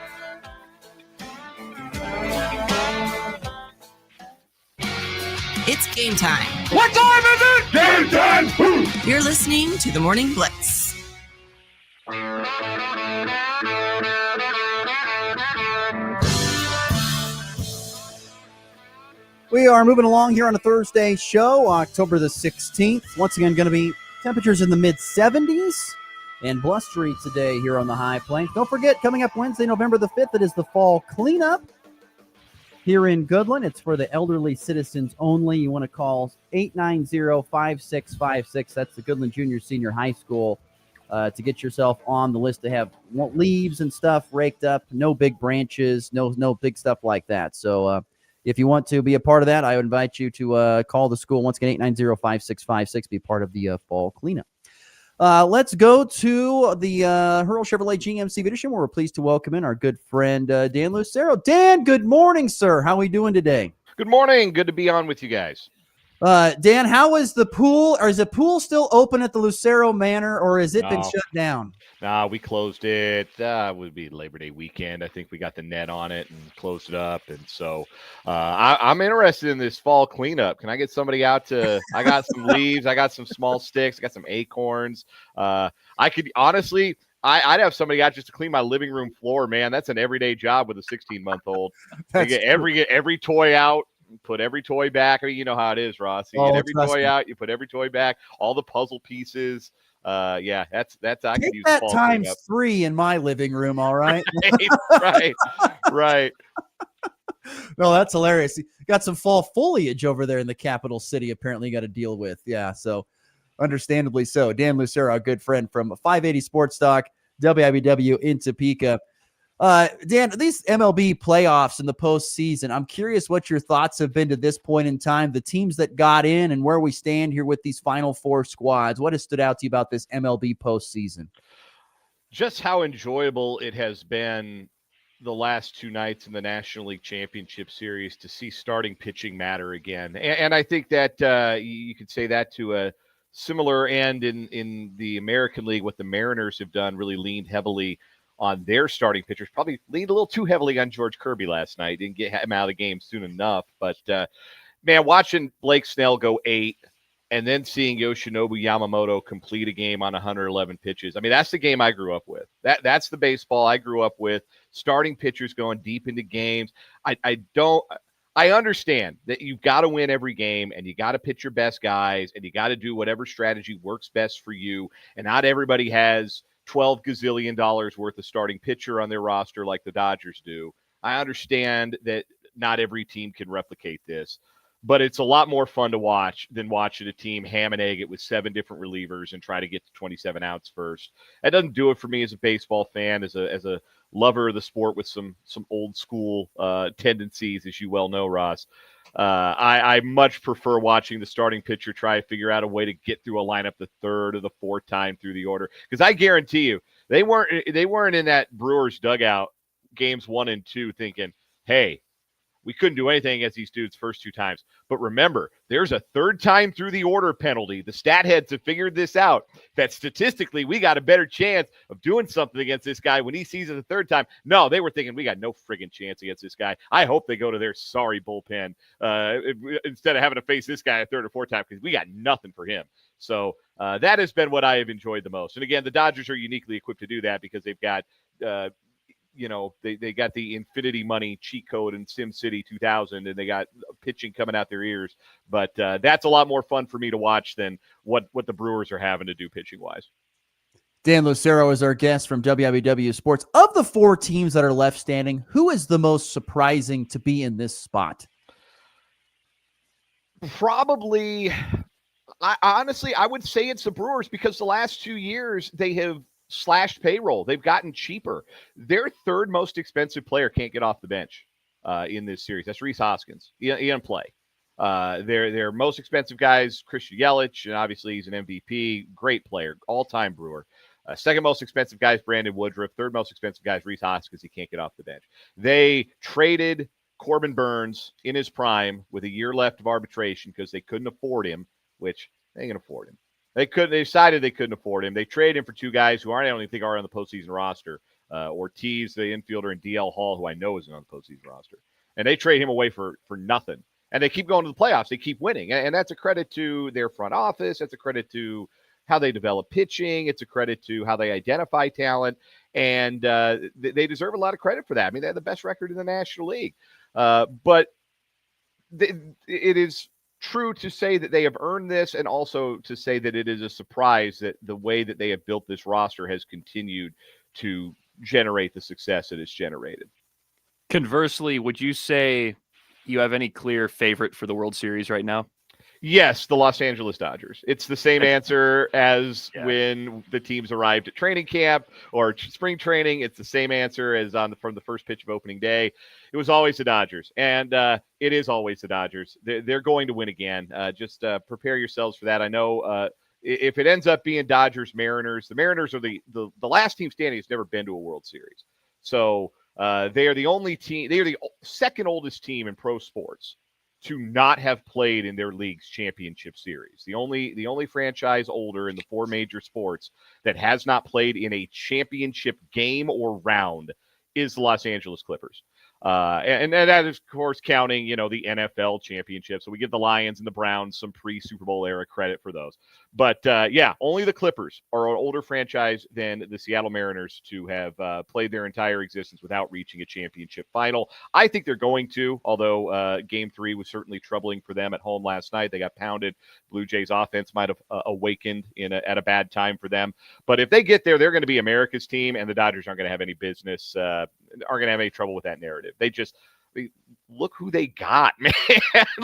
Speaker 16: It's game time.
Speaker 15: What time is it?
Speaker 28: Game time! Boom!
Speaker 16: You're listening to the Morning Blitz.
Speaker 12: We are moving along here on a Thursday show, October the 16th. Once again, going to be temperatures in the mid-70s and blustery today here on the High Plains. Don't forget, coming up Wednesday, November the 5th, it is the fall cleanup here in Goodland. It's for the elderly citizens only. You want to call 890-5656. That's the Goodland Junior Senior High School to get yourself on the list to have leaves and stuff raked up. No big branches, no big stuff like that. So if you want to be a part of that, I would invite you to call the school. Once again, 890-5656. Be part of the fall cleanup. Let's go to the Hurl Chevrolet GMC Edition, where we're pleased to welcome in our good friend Dan Lucero. Dan, good morning, sir. How are we doing today?
Speaker 29: Good morning. Good to be on with you guys.
Speaker 12: Dan, how is the pool? Or is the pool still open at the Lucero Manor, or has it been shut down?
Speaker 29: Nah, we closed it. It would be Labor Day weekend. I think we got the net on it and closed it up. And so I'm interested in this fall cleanup. Can I get somebody out to? I got some leaves. I got some small sticks. I got some acorns. I could honestly. I'd have somebody out just to clean my living room floor, man. That's an everyday job with a 16-month-old. Get every toy out, put every toy back. I mean, you know how it is, Ross. You get every toy out, you put every toy back, all the puzzle pieces. Yeah, that's I could
Speaker 21: Take
Speaker 29: use
Speaker 21: that
Speaker 29: fall
Speaker 21: times
Speaker 29: cleanup.
Speaker 21: 3 in my living room, all right?
Speaker 29: Right.
Speaker 21: No, that's hilarious. You got some fall foliage over there in the capital city, apparently you got to deal with. Yeah, so understandably so. Dan Lucero, a good friend from 580 Sports Talk, WIBW in Topeka. Dan, these MLB playoffs in the postseason, I'm curious what your thoughts have been to this point in time, the teams that got in and where we stand here with these final 4 squads. What has stood out to you about this MLB postseason?
Speaker 29: Just how enjoyable it has been the last 2 nights in the National League Championship Series to see starting pitching matter again. And I think that you could say that to a similar end in the American League, what the Mariners have done, really leaned heavily on their starting pitchers, probably leaned a little too heavily on George Kirby last night. Didn't get him out of the game soon enough. But, man, watching Blake Snell go 8 and then seeing Yoshinobu Yamamoto complete a game on 111 pitches. I mean, that's the game I grew up with. That's the baseball I grew up with, starting pitchers going deep into games. I understand that you've got to win every game and you got to pitch your best guys and you got to do whatever strategy works best for you. And not everybody has $12 gazillion worth of starting pitcher on their roster like the Dodgers do. I understand that not every team can replicate this, but it's a lot more fun to watch than watching a team ham and egg it with 7 different relievers and try to get to 27 outs first. That doesn't do it for me as a baseball fan, as a lover of the sport with some old school tendencies, as you well know, Ross. I much prefer watching the starting pitcher try to figure out a way to get through a lineup the 3rd or the 4th time through the order. Because I guarantee you, they weren't in that Brewers dugout games 1 and 2 thinking, hey, we couldn't do anything against these dudes first 2 times. But remember, there's a 3rd time through the order penalty. The stat heads have figured this out, that statistically we got a better chance of doing something against this guy when he sees it the 3rd time. No, they were thinking we got no friggin' chance against this guy. I hope they go to their sorry bullpen instead of having to face this guy a 3rd or 4th time because we got nothing for him. So that has been what I have enjoyed the most. And again, the Dodgers are uniquely equipped to do that because they've got they got the infinity money cheat code in SimCity 2000, and they got pitching coming out their ears. But that's a lot more fun for me to watch than what the Brewers are having to do pitching-wise.
Speaker 21: Dan Lucero is our guest from WIBW Sports. Of the 4 teams that are left standing, who is the most surprising to be in this spot?
Speaker 29: Probably, honestly, I would say it's the Brewers because the last 2 years they have slashed payroll. They've gotten cheaper. Their 3rd most expensive player can't get off the bench in this series. That's Rhys Hoskins. He doesn't play. Their most expensive guys, Christian Yelich, and obviously he's an MVP. Great player, all-time Brewer. 2nd most expensive guy is Brandon Woodruff. 3rd most expensive guy is Rhys Hoskins. He can't get off the bench. They traded Corbin Burns in his prime with a year left of arbitration because they couldn't afford him, which they ain't going to afford him. They decided they couldn't afford him. They traded him for 2 guys who I don't even think are on the postseason roster. Ortiz, the infielder, and DL Hall, who I know isn't on the postseason roster. And they trade him away for nothing. And they keep going to the playoffs. They keep winning. And that's a credit to their front office. That's a credit to how they develop pitching. It's a credit to how they identify talent. And they deserve a lot of credit for that. I mean, they have the best record in the National League. But it is true to say that they have earned this, and also to say that it is a surprise that the way that they have built this roster has continued to generate the success it has generated.
Speaker 8: Conversely, would you say you have any clear favorite for the World Series right now?
Speaker 29: Yes, the Los Angeles Dodgers. It's the same answer as when the teams arrived at training camp or spring training. It's the same answer as from the first pitch of opening day. It was always the Dodgers, and it is always the Dodgers. They're going to win again. Just prepare yourselves for that. I know if it ends up being Dodgers-Mariners, the Mariners are the last team standing that's never been to a World Series. So they are the only team. They are the 2nd oldest team in pro sports to not have played in their league's championship series. The only franchise older in the 4 major sports that has not played in a championship game or round is the Los Angeles Clippers. And that is, of course, counting, the NFL championship. So we give the Lions and the Browns some pre-Super Bowl era credit for those. But, only the Clippers are an older franchise than the Seattle Mariners to have played their entire existence without reaching a championship final. I think they're going to, although Game 3 was certainly troubling for them at home last night. They got pounded. Blue Jays offense might have awakened at a bad time for them. But if they get there, they're going to be America's team, and the Dodgers aren't going to have any business, aren't going to have any trouble with that narrative. Look who they got, man.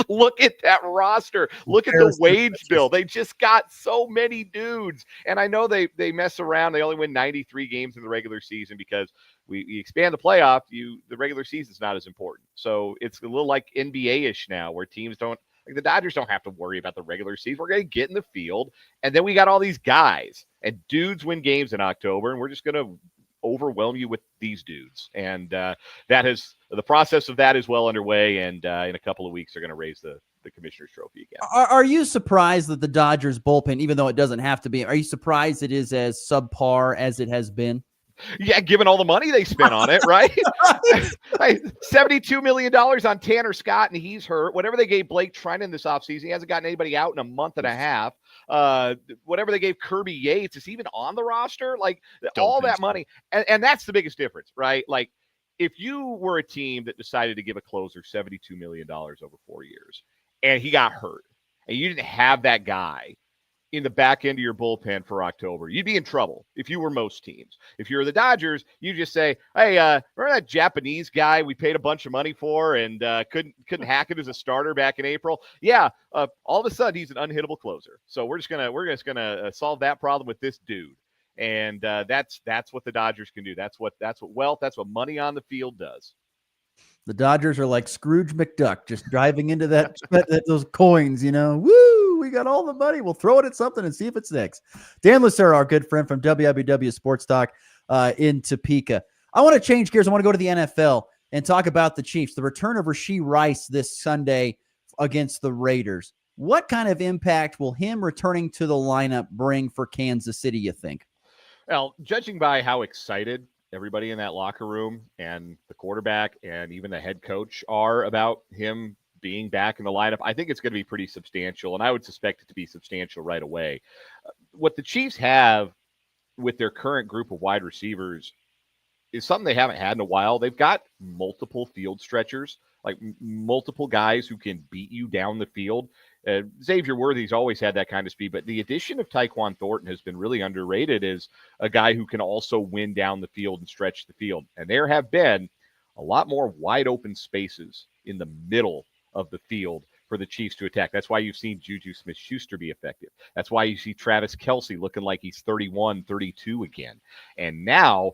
Speaker 29: Look at that roster. Look at the wage bill. They just got so many dudes. And I know they mess around. They only win 93 games in the regular season because we expand the playoff. The regular season's not as important. So it's a little like NBA-ish now where teams don't, like the Dodgers don't have to worry about the regular season. We're going to get in the field. And then we got all these guys. And dudes win games in October. And we're just going to overwhelm you with these dudes. And the process of that is well underway, and in a couple of weeks they're going to raise the Commissioner's Trophy again.
Speaker 21: Are you surprised that the Dodgers bullpen, even though it doesn't have to be, are you surprised it is as subpar as it has been?
Speaker 29: Yeah, given all the money they spent on it, right? $72 million on Tanner Scott, and he's hurt. Whatever they gave Blake Treinen this offseason, he hasn't gotten anybody out in a month and a half. Whatever they gave Kirby Yates, is he even on the roster? All that money. And that's the biggest difference, right? Like, if you were a team that decided to give a closer $72 million over 4 years, and he got hurt, and you didn't have that guy in the back end of your bullpen for October, you'd be in trouble if you were most teams. If you're the Dodgers, you just say, hey, remember that Japanese guy we paid a bunch of money for and couldn't hack it as a starter back in April? Yeah, all of a sudden he's an unhittable closer. So we're just gonna solve that problem with this dude. And that's what the Dodgers can do. That's what money on the field does.
Speaker 21: The Dodgers are like Scrooge McDuck, just driving into those coins, Woo! We got all the money. We'll throw it at something and see if it sticks. Dan Lucero, our good friend from WWW Sports Talk in Topeka. I want to change gears. I want to go to the NFL and talk about the Chiefs. The return of Rashee Rice this Sunday against the Raiders. What kind of impact will him returning to the lineup bring for Kansas City, you think?
Speaker 29: Well, judging by how excited everybody in that locker room and the quarterback and even the head coach are about him being back in the lineup, I think it's going to be pretty substantial, and I would suspect it to be substantial right away. What the Chiefs have with their current group of wide receivers is something they haven't had in a while. They've got multiple field stretchers, like multiple guys who can beat you down the field. Xavier Worthy's always had that kind of speed, but the addition of Tyquan Thornton has been really underrated as a guy who can also win down the field and stretch the field. And there have been a lot more wide open spaces in the middle of the field for the Chiefs to attack. That's why you've seen Juju Smith-Schuster be effective. That's why you see Travis Kelce looking like he's 31, 32 again. And now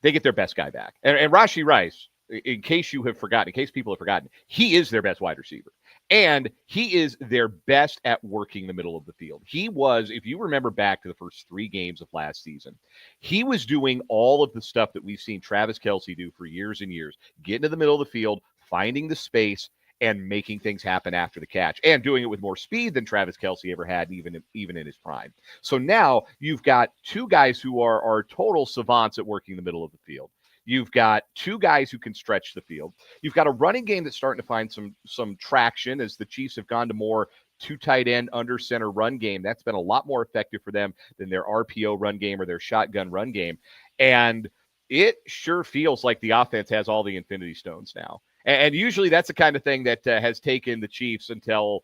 Speaker 29: they get their best guy back. And Rashee Rice, in case people have forgotten, he is their best wide receiver. And he is their best at working the middle of the field. He was, if you remember back to the first 3 games of last season, he was doing all of the stuff that we've seen Travis Kelce do for years and years, getting to the middle of the field, finding the space, and making things happen after the catch, and doing it with more speed than Travis Kelce ever had, even in his prime. So now you've got 2 guys who are total savants at working the middle of the field. You've got 2 guys who can stretch the field. You've got a running game that's starting to find some traction as the Chiefs have gone to more 2 tight end under center run game. That's been a lot more effective for them than their RPO run game or their shotgun run game. And it sure feels like the offense has all the Infinity Stones now. And usually that's the kind of thing that has taken the Chiefs until,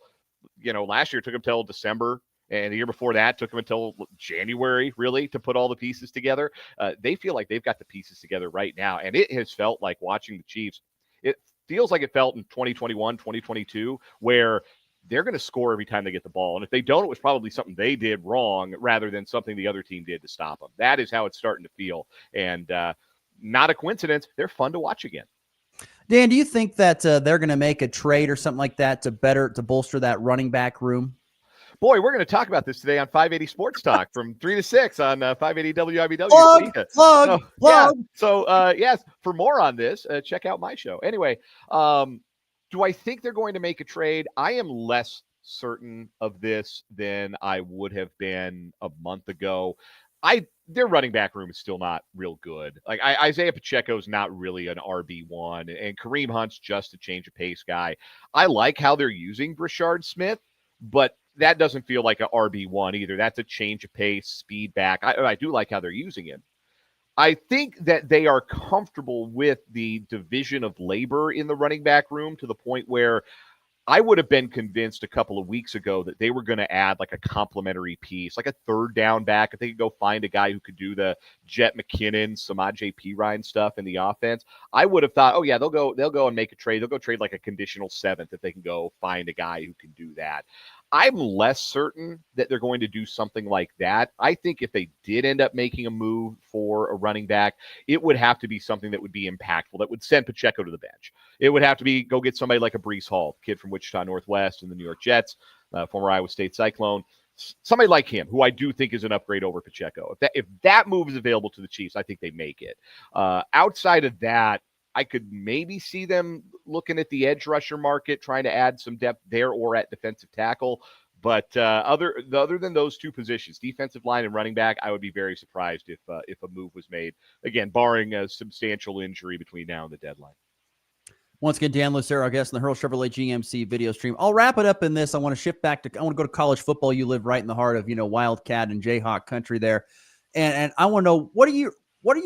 Speaker 29: last year it took them until December. And the year before that took them until January, really, to put all the pieces together. They feel like they've got the pieces together right now. And it has felt like watching the Chiefs. It feels like it felt in 2021, 2022, where they're going to score every time they get the ball. And if they don't, it was probably something they did wrong rather than something the other team did to stop them. That is how it's starting to feel. And not a coincidence. They're fun to watch again.
Speaker 21: Dan, do you think that they're going to make a trade or something like that to bolster that running back room?
Speaker 29: Boy, we're going to talk about this today on 580 Sports Talk from 3 to 6 on 580 WIBW.
Speaker 21: Plug.
Speaker 29: So, yes, for more on this, check out my show. Anyway, do I think they're going to make a trade? I am less certain of this than I would have been a month ago. I their running back room is still not real good. Like Isaiah Pacheco's not really an RB1, and Kareem Hunt's just a change of pace guy. I like how they're using Brashard Smith, but that doesn't feel like an RB1 either. That's a change of pace, speed back. I do like how they're using him. I think that they are comfortable with the division of labor in the running back room to the point where I would have been convinced a couple of weeks ago that they were going to add like a complementary piece, like a third down back. If they could go find a guy who could do the Jet McKinnon, Samaje Perine stuff in the offense, I would have thought, oh yeah, they'll go and make a trade. They'll go trade like a conditional seventh if they can go find a guy who can do that. I'm less certain that they're going to do something like that. I think if they did end up making a move for a running back, it would have to be something that would be impactful, that would send Pacheco to the bench. It would have to be go get somebody like a Breece Hall, kid from Wichita Northwest and the New York Jets, former Iowa State Cyclone. Somebody like him, who I do think is an upgrade over Pacheco. If that move is available to the Chiefs, I think they make it. Outside of that, I could maybe see them looking at the edge rusher market, trying to add some depth there or at defensive tackle. But other than those two positions, defensive line and running back, I would be very surprised if a move was made. Again, barring a substantial injury between now and the deadline.
Speaker 21: Once again, Dan Lucero, our guest on the Hurl Chevrolet GMC video stream. I'll wrap it up in this. I want to shift back to, I want to go to college football. You live right in the heart of, Wildcat and Jayhawk country there. And I want to know, what are we going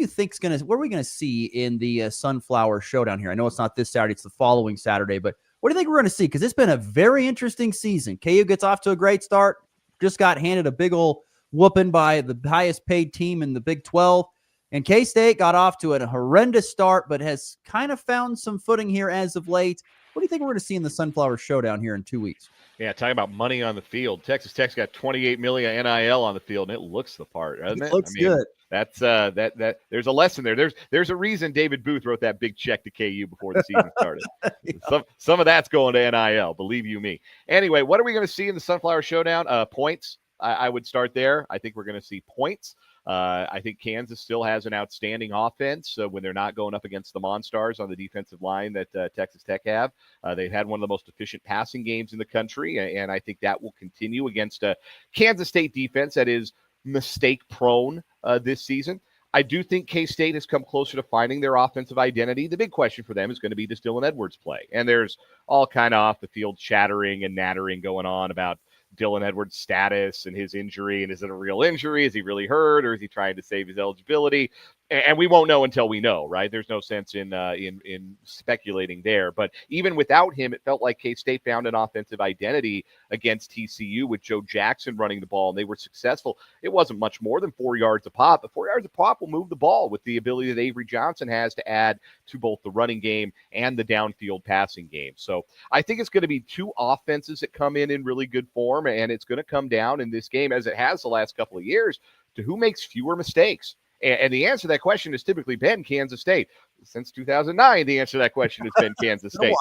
Speaker 21: to see in the Sunflower Showdown here? I know it's not this Saturday, it's the following Saturday, but what do you think we're going to see? Because it's been a very interesting season. KU gets off to a great start, just got handed a big old whooping by the highest paid team in the Big 12. And K-State got off to a horrendous start, but has kind of found some footing here as of late. What do you think we're going to see in the Sunflower Showdown here in 2 weeks?
Speaker 29: Yeah, talking about money on the field. Texas Tech's got $28 million NIL on the field, and it looks the part, doesn't it?
Speaker 21: It looks good.
Speaker 29: That's that. There's a lesson there. There's a reason David Booth wrote that big check to KU before the season started. Yeah. Some of that's going to NIL, believe you me. Anyway, what are we going to see in the Sunflower Showdown? Points. I would start there. I think we're going to see points. I think Kansas still has an outstanding offense when they're not going up against the Monstars on the defensive line that Texas Tech have. They've had one of the most efficient passing games in the country, and I think that will continue against a Kansas State defense that is mistake-prone this season. I do think K-State has come closer to finding their offensive identity. The big question for them is going to be, does Dylan Edwards play? And there's all kind of off-the-field chattering and nattering going on about Dylan Edwards' status and his injury, and is it a real injury? Is he really hurt, or is he trying to save his eligibility? And we won't know until we know, right? There's no sense in speculating there. But even without him, it felt like K-State found an offensive identity against TCU with Joe Jackson running the ball, and they were successful. It wasn't much more than 4 yards a pop, but 4 yards a pop will move the ball with the ability that Avery Johnson has to add to both the running game and the downfield passing game. So I think it's going to be two offenses that come in really good form, and it's going to come down in this game, as it has the last couple of years, to who makes fewer mistakes. And the answer to that question has typically been Kansas State. Since 2009, the answer to that question has been Kansas State.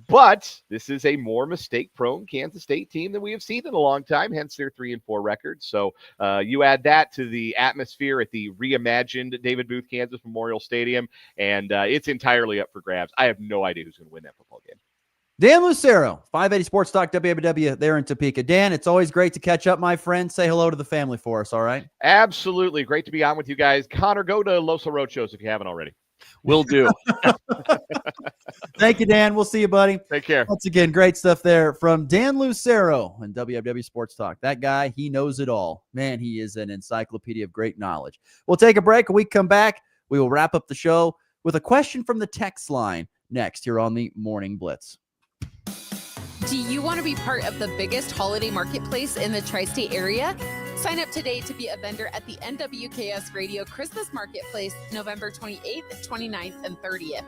Speaker 29: But this is a more mistake-prone Kansas State team than we have seen in a long time, hence their 3-4 record. So you add that to the atmosphere at the reimagined David Booth Kansas Memorial Stadium, and it's entirely up for grabs. I have no idea who's going to win that football game.
Speaker 21: Dan Lucero, 580 Sports Talk, WABW there in Topeka. Dan, it's always great to catch up, my friend. Say hello to the family for us, all right?
Speaker 29: Absolutely. Great to be on with you guys. Connor, go to Los Orochos if you haven't already.
Speaker 8: Will do.
Speaker 21: Thank you, Dan. We'll see you, buddy.
Speaker 29: Take care.
Speaker 21: Once again, great stuff there from Dan Lucero and WWW Sports Talk. That guy, he knows it all. Man, he is an encyclopedia of great knowledge. We'll take a break. When we come back, we will wrap up the show with a question from the text line next here on the Morning Blitz.
Speaker 2: Do you want to be part of the biggest holiday marketplace in the tri-state area? Sign up today to be a vendor at the NWKS Radio Christmas Marketplace, November 28th, 29th, and 30th.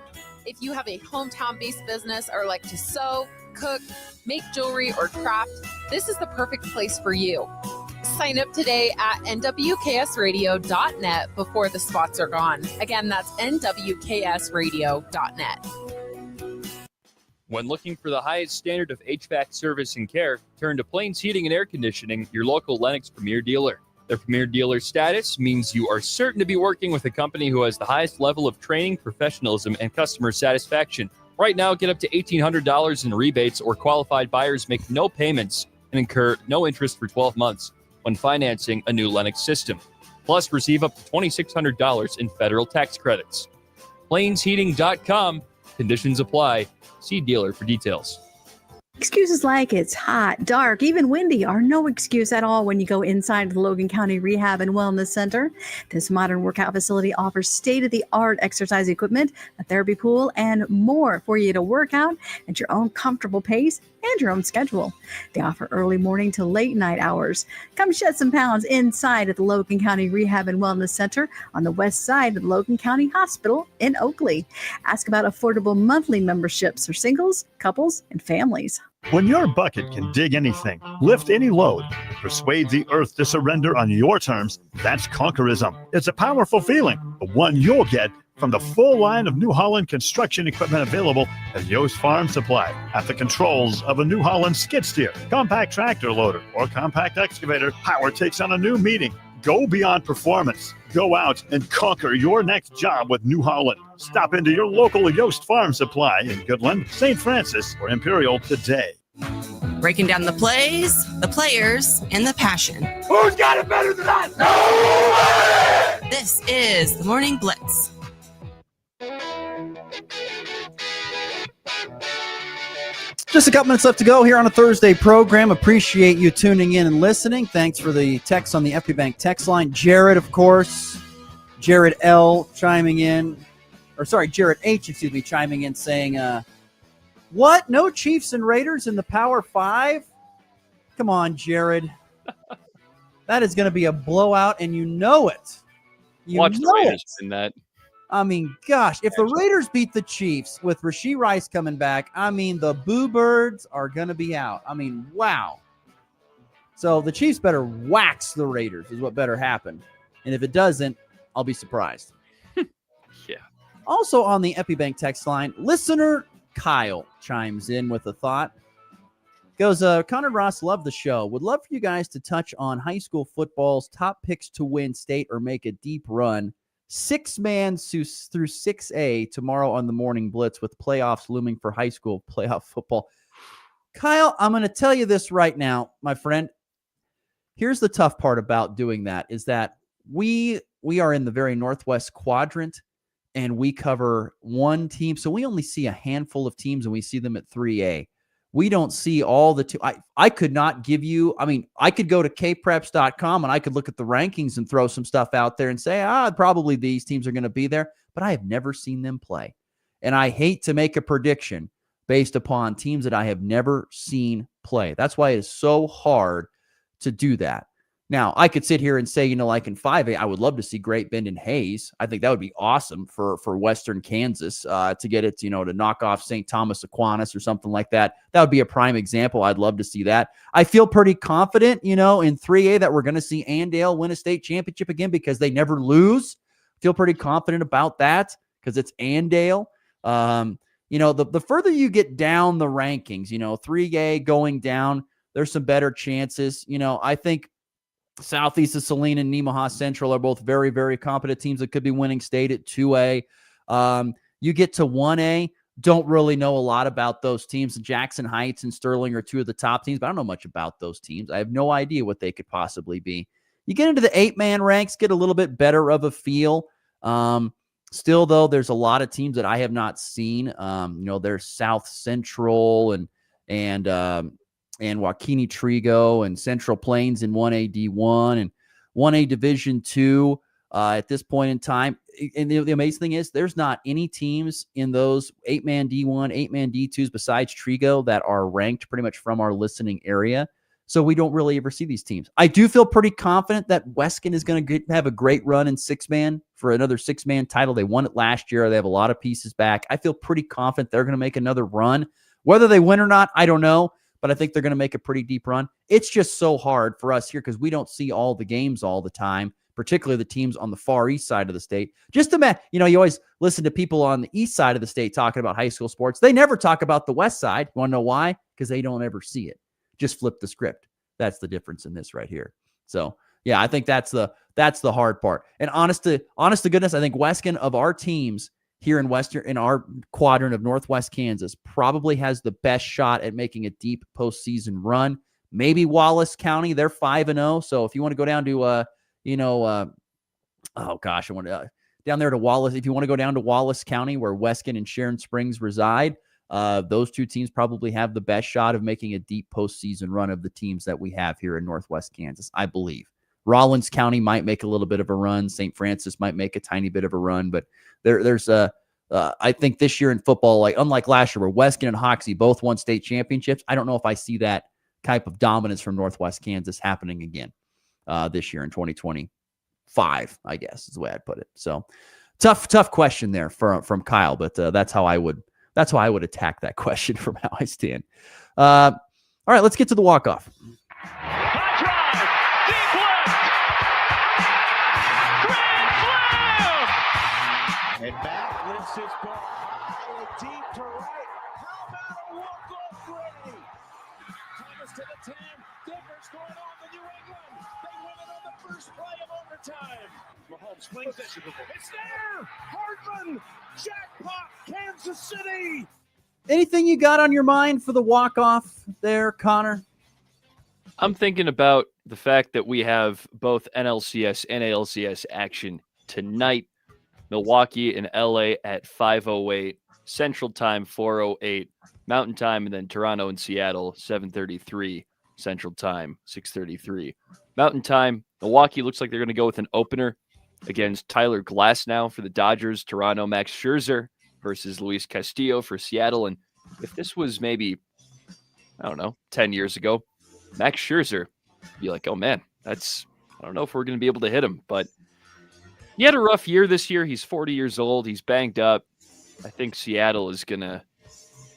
Speaker 2: If you have a hometown-based business or like to sew, cook, make jewelry, or craft, this is the perfect place for you. Sign up today at nwksradio.net before the spots are gone. Again, that's nwksradio.net.
Speaker 8: When looking for the highest standard of HVAC service and care, turn to Plains Heating and Air Conditioning, your local Lennox Premier dealer. Their Premier dealer status means you are certain to be working with a company who has the highest level of training, professionalism, and customer satisfaction. Right now, get up to $1,800 in rebates, or qualified buyers make no payments and incur no interest for 12 months when financing a new Lennox system. Plus, receive up to $2,600 in federal tax credits. Plainsheating.com. Conditions apply. See dealer for details.
Speaker 3: Excuses like it's hot, dark, even windy are no excuse at all when you go inside the Logan County Rehab and Wellness Center. This modern workout facility offers state-of-the-art exercise equipment, a therapy pool, and more for you to work out at your own comfortable pace and your own schedule. They offer early morning to late night hours. Come shed some pounds inside at the Logan County Rehab and Wellness Center on the west side of the Logan County Hospital in Oakley. Ask about affordable monthly memberships for singles, couples, and families.
Speaker 4: When your bucket can dig anything, lift any load, and persuade the earth to surrender on your terms, that's conquerism. It's a powerful feeling, the one you'll get from the full line of New Holland construction equipment available at Yost Farm Supply. At the controls of a New Holland skid steer, compact tractor loader, or compact excavator, power takes on a new meaning. Go beyond performance. Go out and conquer your next job with New Holland. Stop into your local Yost Farm Supply in Goodland, St. Francis, or Imperial today.
Speaker 16: Breaking down the plays, the players, and the passion.
Speaker 15: Who's got it better than us? Nobody!
Speaker 16: This is the Morning Blitz.
Speaker 21: Just a couple minutes left to go here on a Thursday program. Appreciate you tuning in and listening. Thanks for the text on the FB Bank text line. Jared, of course. Jared L. chiming in. Or sorry, Jared H., chiming in saying, what? No Chiefs and Raiders in the Power 5? Come on, Jared. That is going to be a blowout, and you know it.
Speaker 8: Watch the Raiders win that.
Speaker 21: I mean, gosh, if the Raiders beat the Chiefs with Rashee Rice coming back, I mean, the Boo Birds are going to be out. I mean, wow. So the Chiefs better wax the Raiders is what better happen. And if it doesn't, I'll be surprised.
Speaker 8: Yeah.
Speaker 21: Also on the EpiBank text line, listener Kyle chimes in with a thought. Goes, Connor Ross, love the show. Would love for you guys to touch on high school football's top picks to win state or make a deep run. 6-man through 6A tomorrow on the Morning Blitz with playoffs looming for high school playoff football. Kyle, I'm going to tell you this right now, my friend. Here's the tough part about doing that is that we are in the very northwest quadrant and we cover one team. So we only see a handful of teams and we see them at 3A. We don't see all the two. I could not give you, I mean, I could go to kpreps.com and I could look at the rankings and throw some stuff out there and say, probably these teams are going to be there, but I have never seen them play. And I hate to make a prediction based upon teams that I have never seen play. That's why it is so hard to do that. Now, I could sit here and say, like in 5A, I would love to see Great Bend and Hayes. I think that would be awesome for Western Kansas to get it, to knock off St. Thomas Aquinas or something like that. That would be a prime example. I'd love to see that. I feel pretty confident, in 3A that we're going to see Andale win a state championship again because they never lose. Feel pretty confident about that because it's Andale. The further you get down the rankings, 3A going down, there's some better chances. I think Southeast of Saline and Nemaha Central are both very, very competent teams that could be winning state at 2A. You get to 1A, don't really know a lot about those teams. Jackson Heights and Sterling are two of the top teams, but I don't know much about those teams. I have no idea what they could possibly be. You get into the 8-man ranks, get a little bit better of a feel. Still, though, there's a lot of teams that I have not seen. There's South Central and Waukene Trigo and Central Plains in 1A D1 and 1A Division 2 at this point in time. And the amazing thing is there's not any teams in those 8-man D1, 8-man D2s besides Trigo that are ranked pretty much from our listening area. So we don't really ever see these teams. I do feel pretty confident that Weskin is going to have a great run in 6-man for another 6-man title. They won it last year. They have a lot of pieces back. I feel pretty confident they're going to make another run. Whether they win or not, I don't know. But I think they're going to make a pretty deep run. It's just so hard for us here because we don't see all the games all the time, particularly the teams on the far east side of the state. Just imagine, you always listen to people on the east side of the state talking about high school sports. They never talk about the west side. You want to know why? Because they don't ever see it. Just flip the script. That's the difference in this right here. So, yeah, I think that's the hard part. And honest to goodness, I think Weskin of our teams here in our quadrant of Northwest Kansas probably has the best shot at making a deep postseason run. Maybe Wallace County, they're 5-0. So if you want to go down to oh gosh, I want to down there to Wallace. If you want to go down to Wallace County, where Weskin and Sharon Springs reside, those two teams probably have the best shot of making a deep postseason run of the teams that we have here in Northwest Kansas, I believe. Rollins County might make a little bit of a run. St. Francis might make a tiny bit of a run, but there's I think this year in football, like unlike last year where Weskin and Hoxie both won state championships, I don't know if I see that type of dominance from Northwest Kansas happening again this year in 2025, I guess is the way I'd put it. So tough question there from Kyle, but that's how I would attack that question from how I stand. All right, let's get to the walk-off.
Speaker 15: And back lifts his ball deep to right. How about a walk-off Brady? Thomas to the 10. Denver's going on to New England. They win it on the first play of overtime. Mahomes flings it. It's there. Hardman. Jackpot. Kansas City.
Speaker 21: Anything you got on your mind for the walk-off there, Connor?
Speaker 8: I'm thinking about the fact that we have both NLCS and ALCS action tonight. Milwaukee and LA at 5:08, Central Time 4:08, Mountain Time, and then Toronto and Seattle 7:33, Central Time 6:33. Mountain Time, Milwaukee looks like they're going to go with an opener against Tyler Glasnow for the Dodgers, Toronto Max Scherzer versus Luis Castillo for Seattle. And if this was maybe, I don't know, 10 years ago, Max Scherzer, be like, oh man, I don't know if we're going to be able to hit him, but he had a rough year this year. He's 40 years old. He's banged up. I think Seattle is going to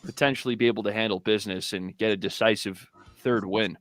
Speaker 8: potentially be able to handle business and get a decisive third win.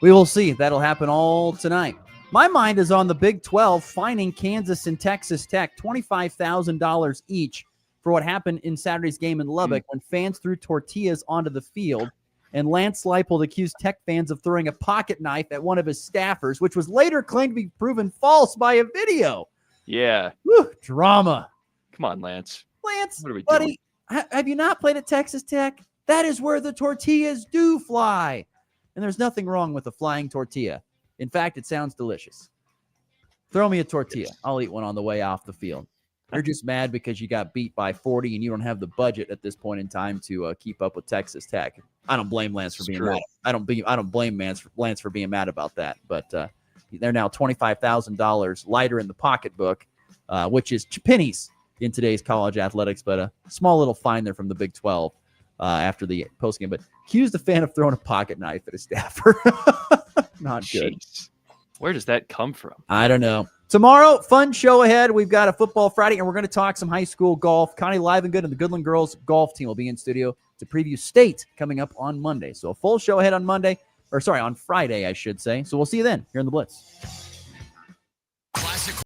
Speaker 21: We will see. That'll happen all tonight. My mind is on the Big 12 fining Kansas and Texas Tech $25,000 each for what happened in Saturday's game in Lubbock when fans threw tortillas onto the field. And Lance Leipold accused Tech fans of throwing a pocket knife at one of his staffers, which was later claimed to be proven false by a video.
Speaker 8: Yeah.
Speaker 21: Whew, drama.
Speaker 8: Come on, Lance.
Speaker 21: Lance,
Speaker 8: what are we
Speaker 21: buddy,
Speaker 8: doing?
Speaker 21: Have you not played at Texas Tech? That is where the tortillas do fly. And there's nothing wrong with a flying tortilla. In fact, it sounds delicious. Throw me a tortilla. I'll eat one on the way off the field. You're just mad because you got beat by 40 and you don't have the budget at this point in time to keep up with Texas Tech. I don't blame Lance for being mad. I don't blame Lance for being mad about that. But they're now $25,000 lighter in the pocketbook, which is pennies in today's college athletics. But a small little fine there from the Big 12 after the postgame. But accused a fan of throwing a pocket knife at a staffer. Not good.
Speaker 8: Jeez. Where does that come from?
Speaker 21: I don't know. Tomorrow, fun show ahead. We've got a football Friday, and we're going to talk some high school golf. Connie Livengood and the Goodland girls golf team will be in studio to preview state coming up on Monday. So a full show ahead on Friday, I should say. So we'll see you then here in the Blitz.